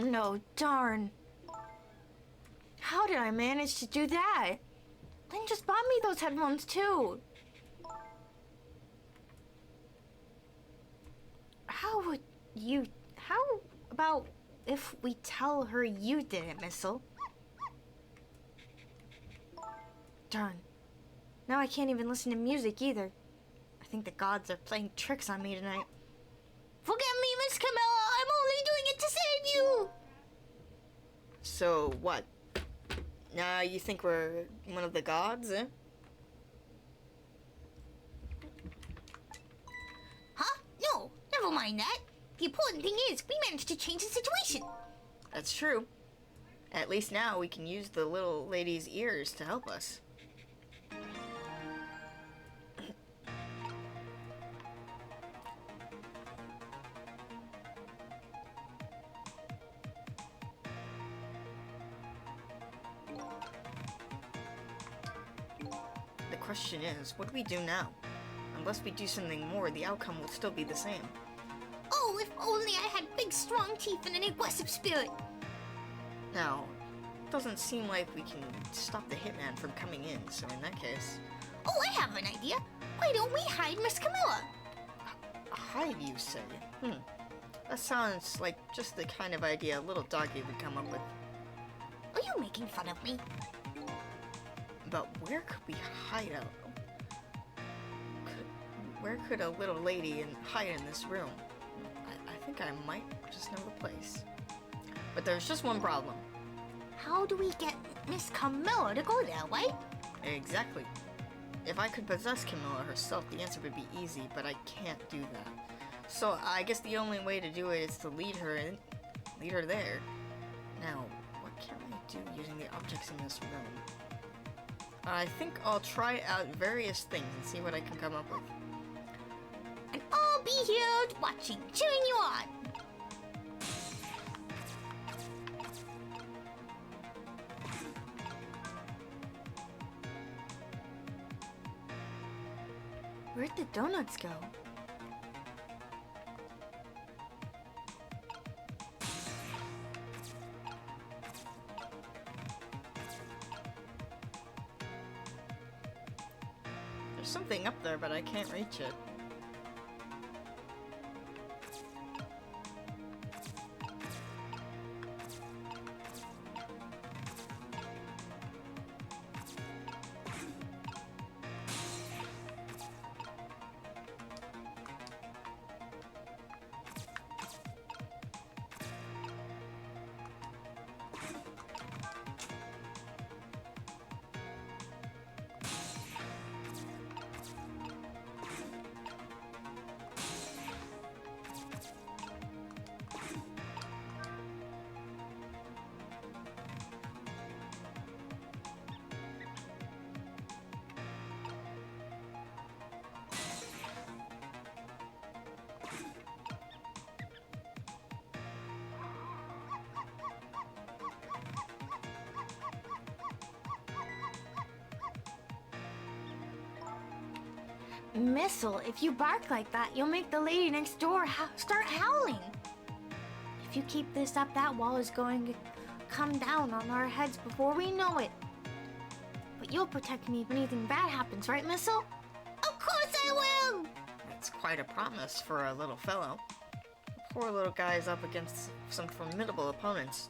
No, darn. How did I manage to do that? Lynn just bought me those headphones too. How about if we tell her you did it, Missile? Darn. Now I can't even listen to music either. I think the gods are playing tricks on me tonight. Forgive me, Miss Camilla. I'm only doing it to save you. So, what? Now you think we're one of the gods, eh? Huh? No, never mind that. The important thing is, we managed to change the situation. That's true. At least now we can use the little lady's ears to help us. question is, what do we do now? Unless we do something more, the outcome will still be the same. Oh, if only I had big, strong teeth and an aggressive spirit. Now, it doesn't seem like we can stop the hitman from coming in, so in that case... Oh, I have an idea. Why don't we hide Miss Camilla? Hide, you say? That sounds like just the kind of idea a little doggy would come up with. Are you making fun of me? But where could we hide out? Where could a little lady hide in this room? I think I might just know the place. But there's just one problem. How do we get Miss Camilla to go there, right? Exactly. If I could possess Camilla herself, the answer would be easy, but I can't do that. So I guess the only way to do it is to lead her there. Now, what can I do using the objects in this room? I think I'll try out various things and see what I can come up with. And I'll be here watching, cheering you on. Where'd the donuts go? There's something up there, but I can't reach it. Missile, if you bark like that, you'll make the lady next door start howling. If you keep this up, that wall is going to come down on our heads before we know it. But you'll protect me if anything bad happens, right, Missile? Of course I will! That's quite a promise for a little fellow. The poor little guy is up against some formidable opponents.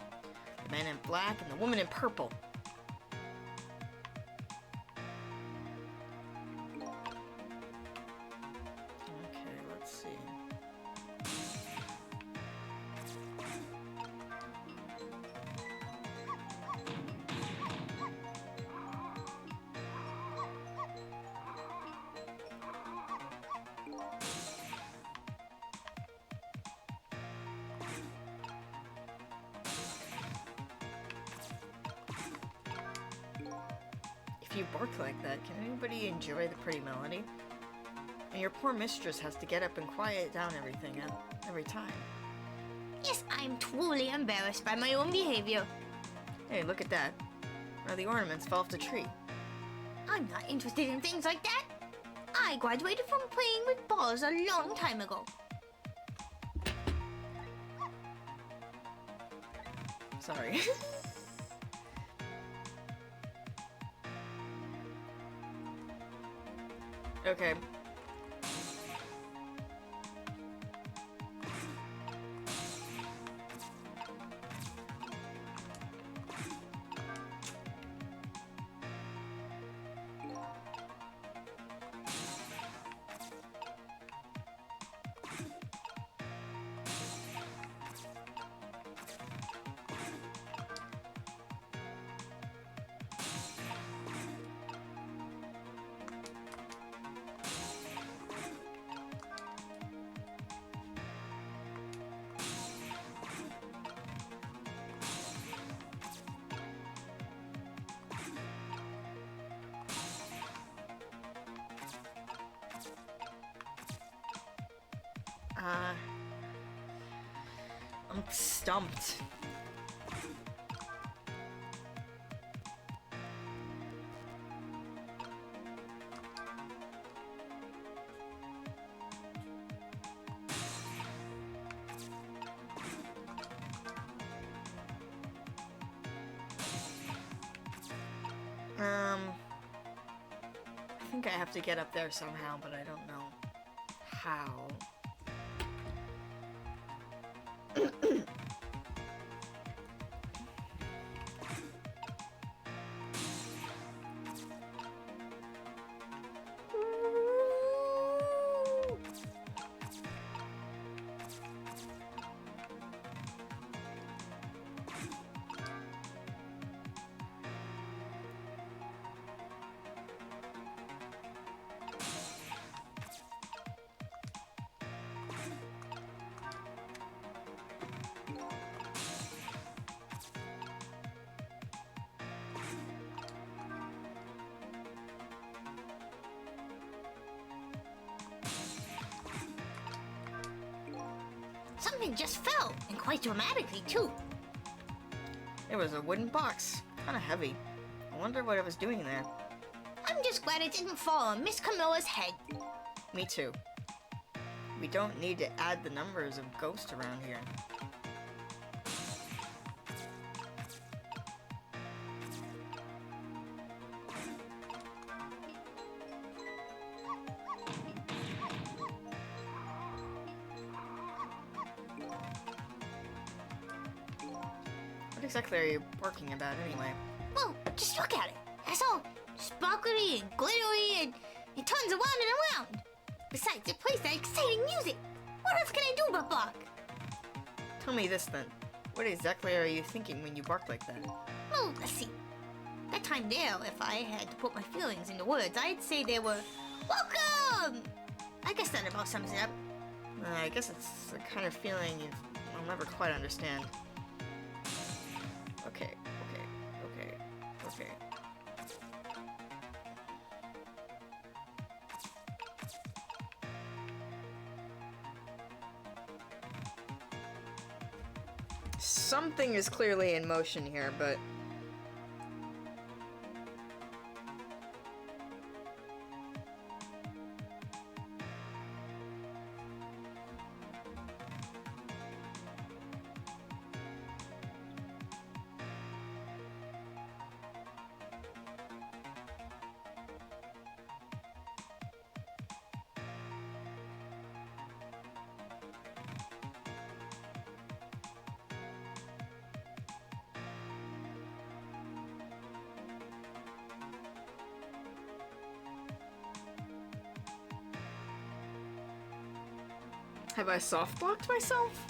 The man in black and the woman in purple. Okay, let's see. If you bark like that, can anybody enjoy the pretty melody? And your poor mistress has to get up and quiet down everything every time. Yes, I'm truly embarrassed by my own behavior. Hey, look at that. Now the ornaments fell off the tree. I'm not interested in things like that. I graduated from playing with balls a long time ago. Sorry. Okay. I'm stumped. I think I have to get up there somehow, but I don't know how. Something just fell, and quite dramatically, too. It was a wooden box, kind of heavy. I wonder what it was doing there. I'm just glad it didn't fall on Miss Camilla's head. Me too. We don't need to add the numbers of ghosts around here. What exactly are you barking about anyway? Well, just look at it. That's all sparkly and glittery and tons of round and around. Besides, it plays that exciting music. What else can I do but bark? Tell me this then. What exactly are you thinking when you bark like that? Well, let's see. That time there, if I had to put my feelings into words, I'd say they were, welcome! I guess that about sums it up. I guess it's the kind of feeling I'll never quite understand. Okay. Something is clearly in motion here, but... Have I soft-blocked myself?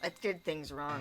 I did things wrong.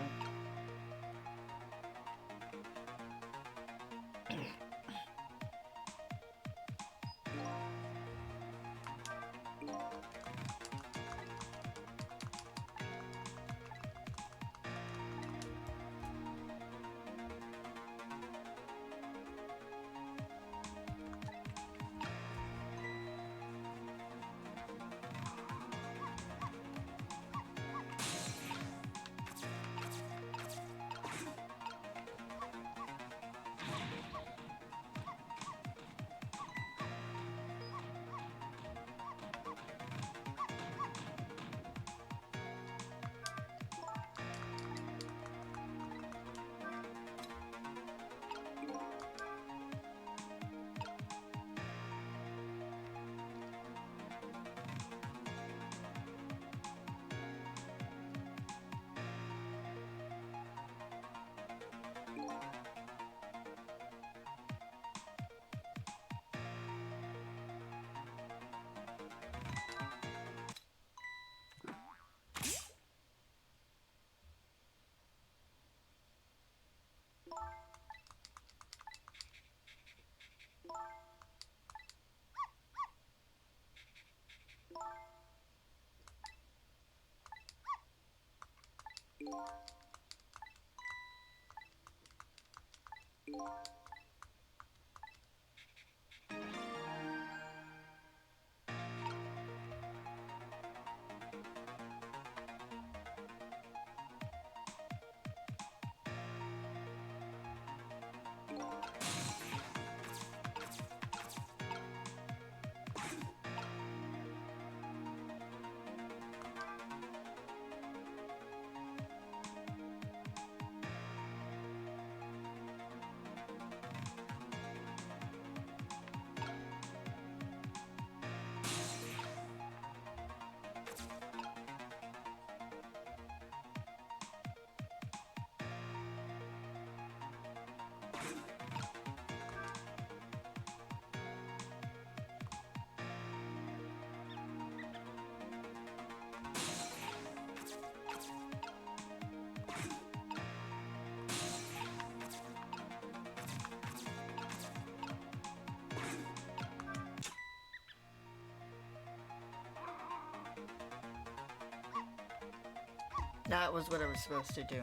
That was what I was supposed to do.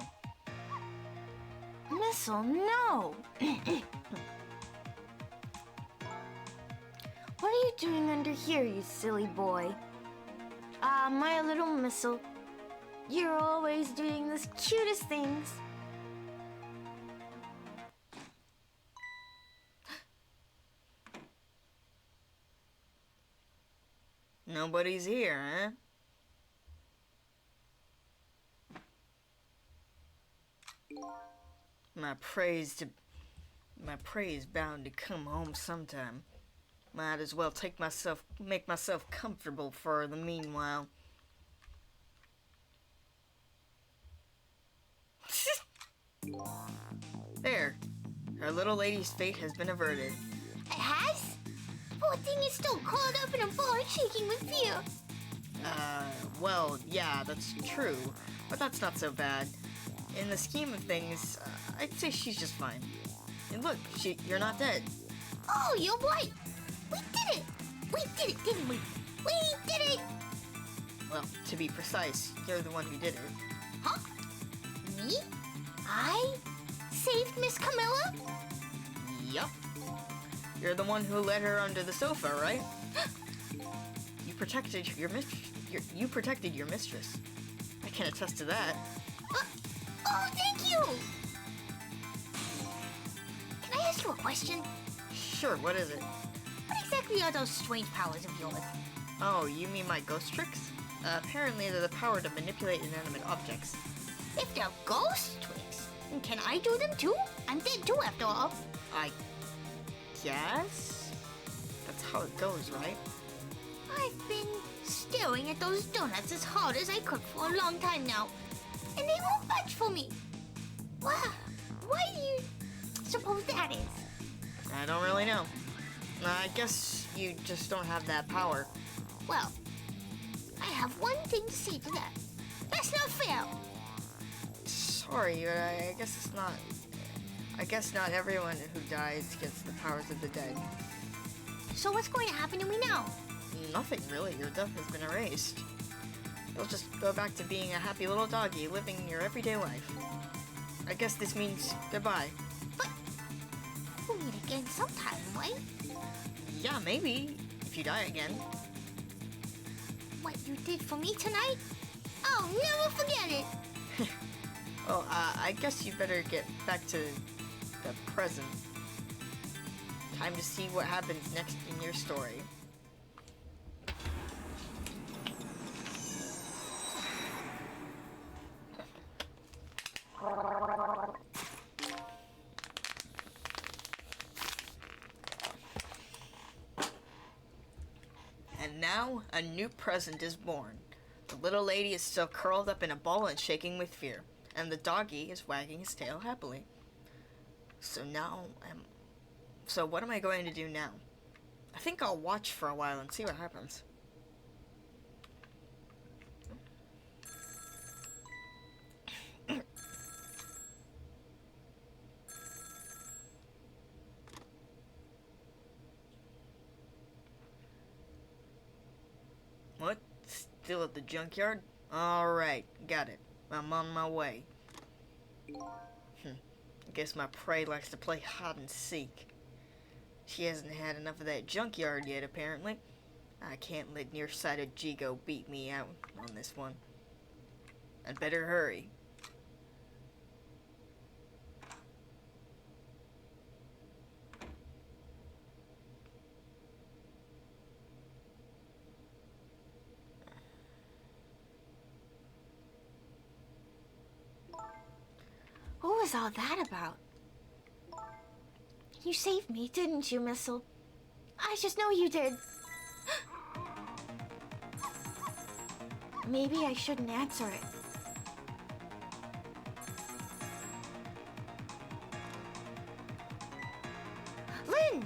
Missile, no! What are you doing under here, you silly boy? Ah, my little Missile. You're always doing the cutest things. Nobody's here, huh? My prey is bound to come home sometime. Might as well make myself comfortable for the meanwhile. There. Our little lady's fate has been averted. It has? Poor thing is still caught up in a ball shaking with fear. Well, yeah, that's true. But that's not so bad. In the scheme of things, I'd say she's just fine. And look, you're not dead. Oh, you're right. We did it. We did it, didn't we? We did it. Well, to be precise, you're the one who did it. Huh? Me? I saved Miss Camilla? Yup. You're the one who led her under the sofa, right? You protected your mistress. I can attest to that. Oh, thank you. Can I ask you a question? Sure, what is it? What exactly are those strange powers of yours? Oh, you mean my ghost tricks? Apparently they're the power to manipulate inanimate objects. If they're ghost tricks, can I do them too? I'm dead too, after all. I guess? That's how it goes, right? I've been staring at those donuts as hard as I could for a long time now, and they won't budge for me. Why do you suppose that is? I don't really know. I guess you just don't have that power. Well, I have one thing to say to that. That's not fair. Sorry, but I guess it's not... I guess not everyone who dies gets the powers of the dead. So what's going to happen to me now? Nothing, really. Your death has been erased. You'll just go back to being a happy little doggy living your everyday life. I guess this means goodbye. But we'll meet again sometime, right? Yeah, maybe. If you die again. What you did for me tonight? I'll never forget it. Well, I guess you better get back to the present. Time to see what happens next in your story. And now, a new present is born. The little lady is still curled up in a ball and shaking with fear, and the doggy is wagging his tail happily. So what am I going to do now? I think I'll watch for a while and see what happens. What? Still at the junkyard? Alright, got it. I'm on my way. I guess my prey likes to play hide and seek. She hasn't had enough of that junkyard yet, apparently. I can't let nearsighted Jigo beat me out on this one. I'd better hurry. What was all that about? You saved me, didn't you, Missile? I just know you did. Maybe I shouldn't answer it. Lynn!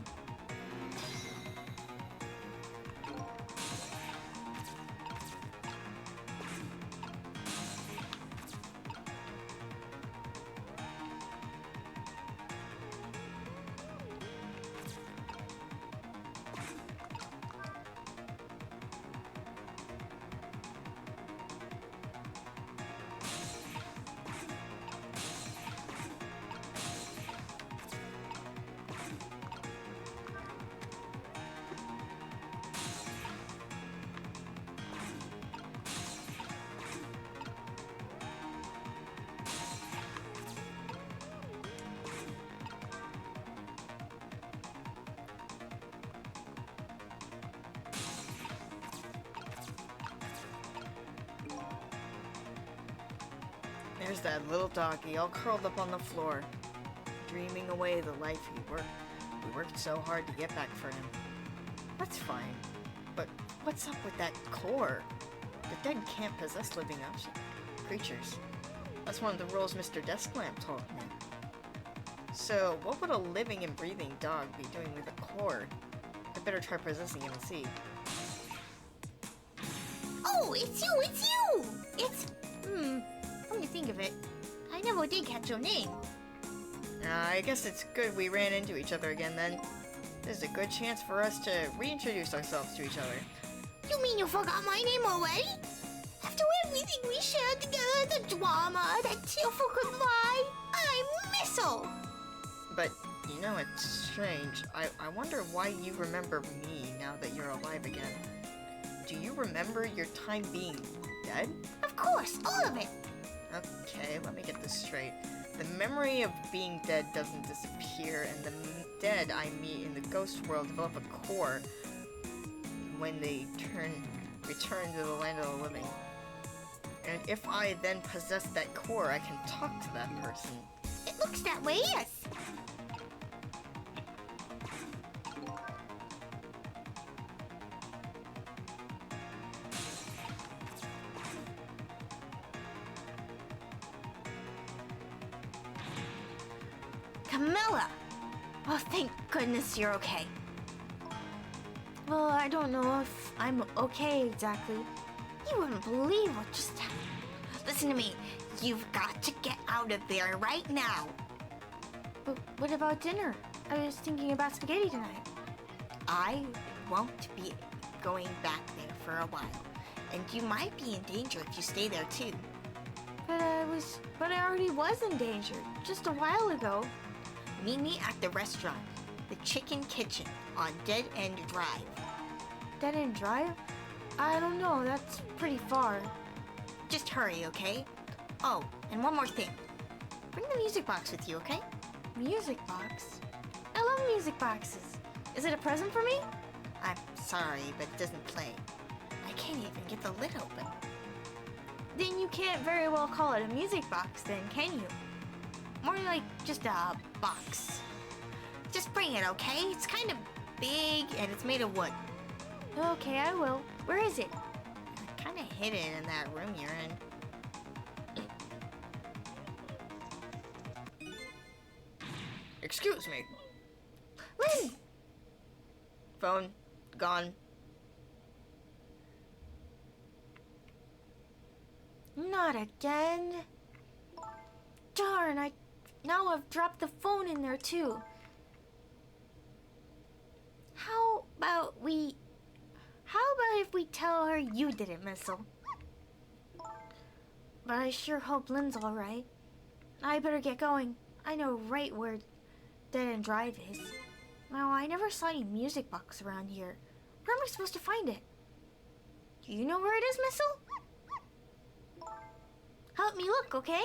There's that little doggy all curled up on the floor, dreaming away the life we worked so hard to get back for him. That's fine, but what's up with that core? The dead can't possess living creatures. That's one of the rules Mr. Desklamp told me. So, what would a living and breathing dog be doing with a core? I better try possessing him and see. Oh, it's you! It's, come to think of it, I never did catch your name. I guess it's good we ran into each other again then. There's a good chance for us to reintroduce ourselves to each other. You mean you forgot my name already? After everything we shared together, the drama, that tearful goodbye, I'm Missile! But, you know, it's strange. I wonder why you remember me now that you're alive again. Do you remember your time being dead? Of course, all of it! Okay, let me get this straight. The memory of being dead doesn't disappear, and the dead I meet in the ghost world develop a core when they return to the land of the living. And if I then possess that core, I can talk to that person. It looks that way, yes! Camilla! Oh, thank goodness you're okay. Well, I don't know if I'm okay exactly. You wouldn't believe what just happened. Listen to me. You've got to get out of there right now. But what about dinner? I was thinking about spaghetti tonight. I won't be going back there for a while. And you might be in danger if you stay there too. But I already was in danger just a while ago. Meet me at the restaurant, the Chicken Kitchen, on Dead End Drive. Dead End Drive? I don't know, that's pretty far. Just hurry, okay? Oh, and one more thing. Bring the music box with you, okay? Music box? I love music boxes. Is it a present for me? I'm sorry, but it doesn't play. I can't even get the lid open. Then you can't very well call it a music box then, can you? More like just a box. Just bring it, okay? It's kind of big and it's made of wood. Okay, I will. Where is it? Kind of hidden in that room you're in. Excuse me. Lynn! Phone gone. Not again. Darn, now I've dropped the phone in there too. How about if we tell her you did it, Missile? But I sure hope Lynn's alright. I better get going. I know right where Dead End Drive is. Now, I never saw any music box around here. Where am I supposed to find it? Do you know where it is, Missile? Help me look, okay?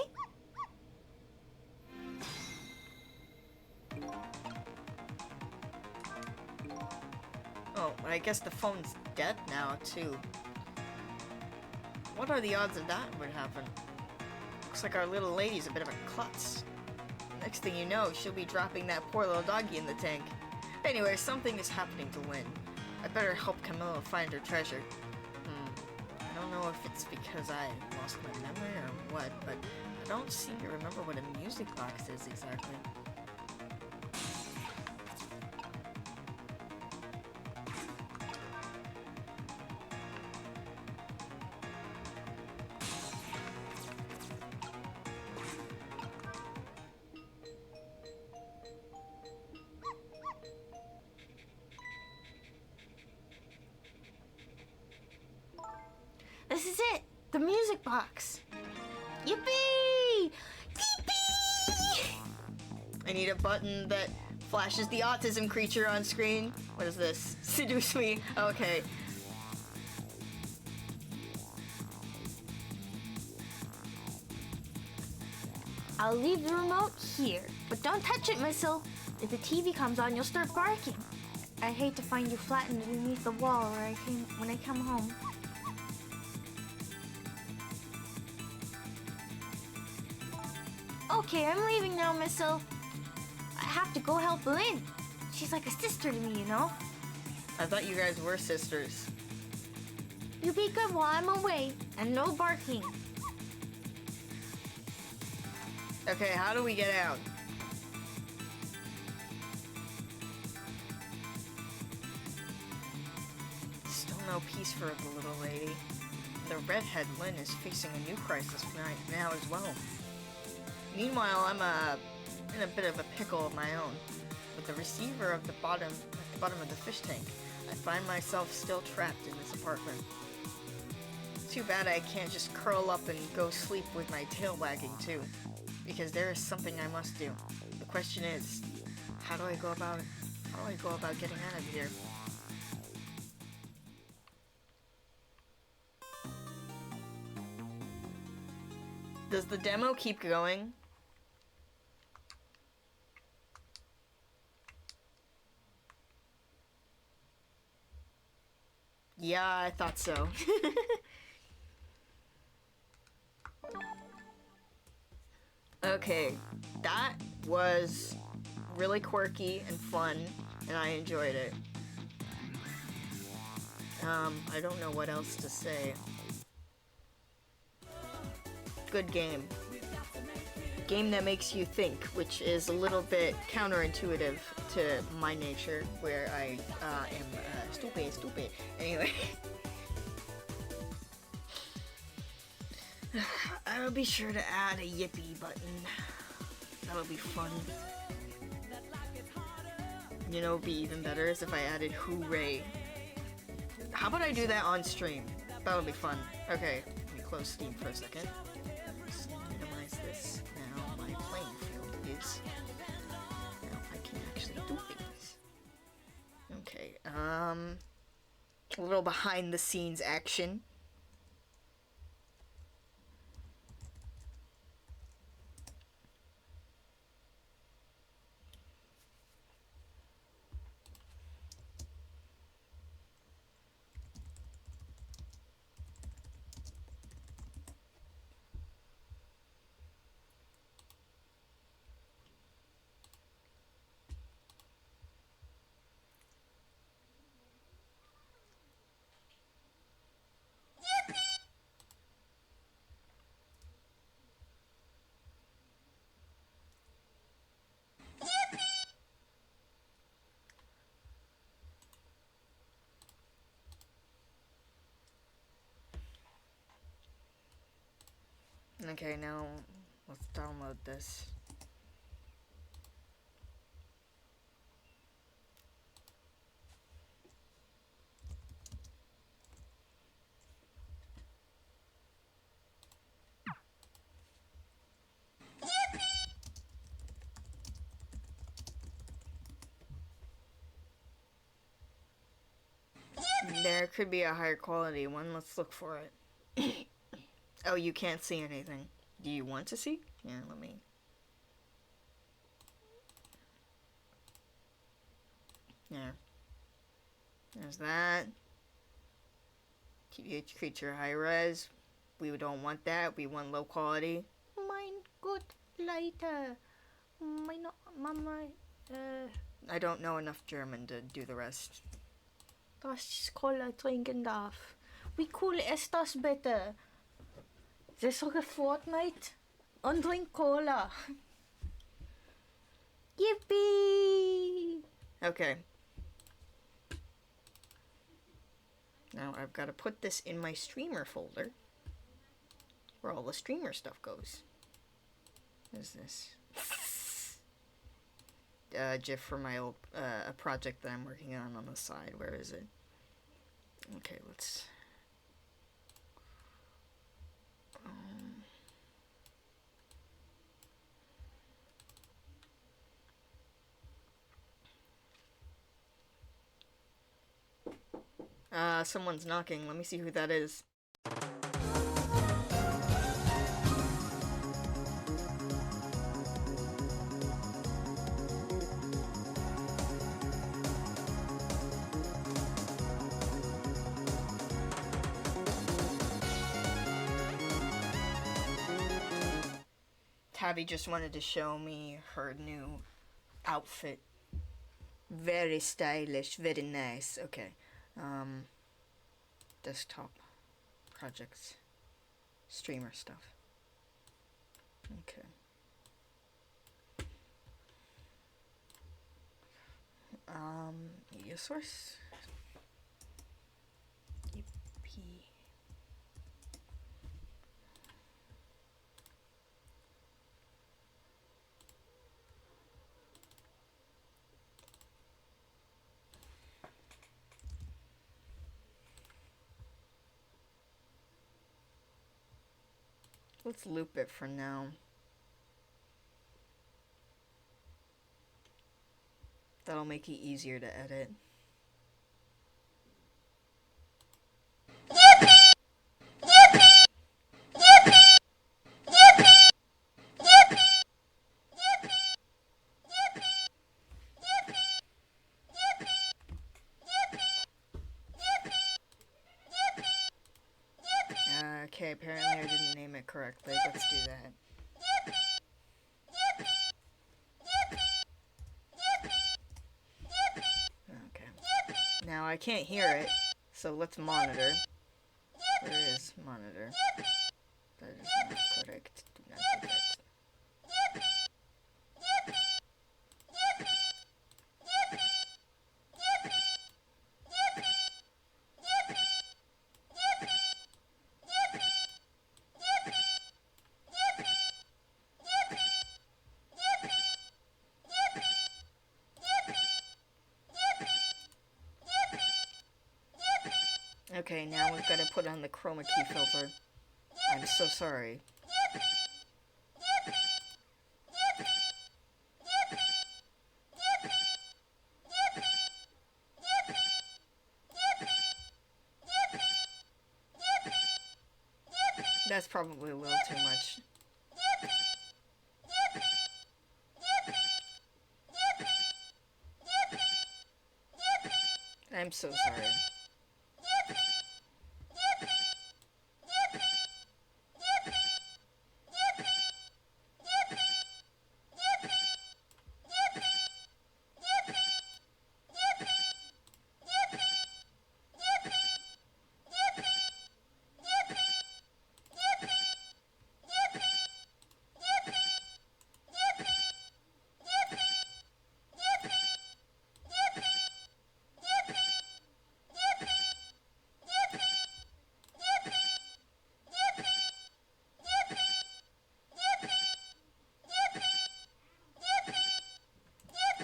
Oh, I guess the phone's dead now, too. What are the odds of that would happen? Looks like our little lady's a bit of a klutz. Next thing you know, she'll be dropping that poor little doggy in the tank. Anyway, something is happening to Lynn. I better help Camilla find her treasure. I don't know if it's because I lost my memory or what, but I don't seem to remember what a music box is exactly. This is it! The music box! Yippee! Yippee! I need a button that flashes the autism creature on screen. What is this? Seduce me. Okay. I'll leave the remote here, but don't touch it, Missile. If the TV comes on, you'll start barking. I hate to find you flattened underneath the wall when I come home. Okay, I'm leaving now, Missile. I have to go help Lynn. She's like a sister to me, you know? I thought you guys were sisters. You be good while I'm away, and no barking. Okay, how do we get out? Still no peace for the little lady. The redhead Lynn is facing a new crisis now as well. Meanwhile, I'm in a bit of a pickle of my own. With the receiver at the bottom of the fish tank, I find myself still trapped in this apartment. Too bad I can't just curl up and go sleep with my tail wagging too, because there is something I must do. The question is, how do I go about getting out of here? Does the demo keep going? Yeah, I thought so. Okay, that was really quirky and fun, and I enjoyed it. I don't know what else to say. Good game. Game that makes you think, which is a little bit counterintuitive to my nature, where I am stupid. Anyway. I will be sure to add a yippee button. That'll be fun. You know, it'd be even better is if I added hooray. How about I do that on stream? That'll be fun. Okay, let me close Steam for a second. Let's minimize this. Now my playing field is... Now I can actually do things. Okay, a little behind the scenes action. Okay, now let's download this. There could be a higher quality one. Let's look for it. Oh, you can't see anything. Do you want to see? Yeah, let me... Yeah. There's that. TBH creature high res. We don't want that. We want low quality. Mein Gott, Leute. Meine Mama, I don't know enough German to do the rest. dass ich Cola trinken darf. Wie cool ist das bitte? Zit ook een Fortnite? En drink cola. Yippee! Okay. Now I've got to put this in my streamer folder, where all the streamer stuff goes. What is this? GIF for my old a project that I'm working on the side. Where is it? Okay, let's... someone's knocking. Let me see who that is. Tabby just wanted to show me her new outfit. Very stylish, very nice. Okay. Desktop projects. Streamer stuff. Okay. Media source. EP. Let's loop it for now. That'll make it easier to edit. Okay, apparently I didn't name it correctly. Let's do that. Okay. Now I can't hear it, so let's monitor. Where is monitor? That is not correct. Do not do that. Okay, now we've got to put on the chroma key filter. I'm so sorry. That's probably a little too much. I'm so sorry.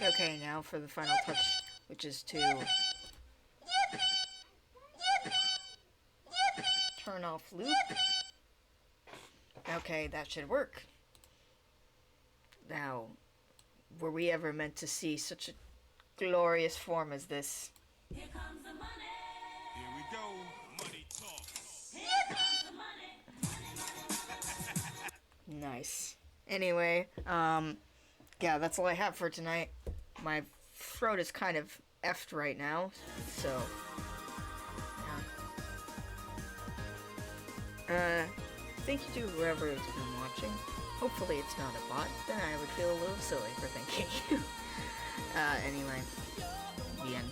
Okay, now for the final touch, which is to turn off loop. Okay, that should work. Now, were we ever meant to see such a glorious form as this? Here comes the money. Here we go. Money talk. Here comes the money. Nice. Anyway, yeah, that's all I have for tonight. My throat is kind of effed right now, so yeah. Thank you to whoever has been watching. Hopefully it's not a bot, then I would feel a little silly for thanking you. Anyway, the end.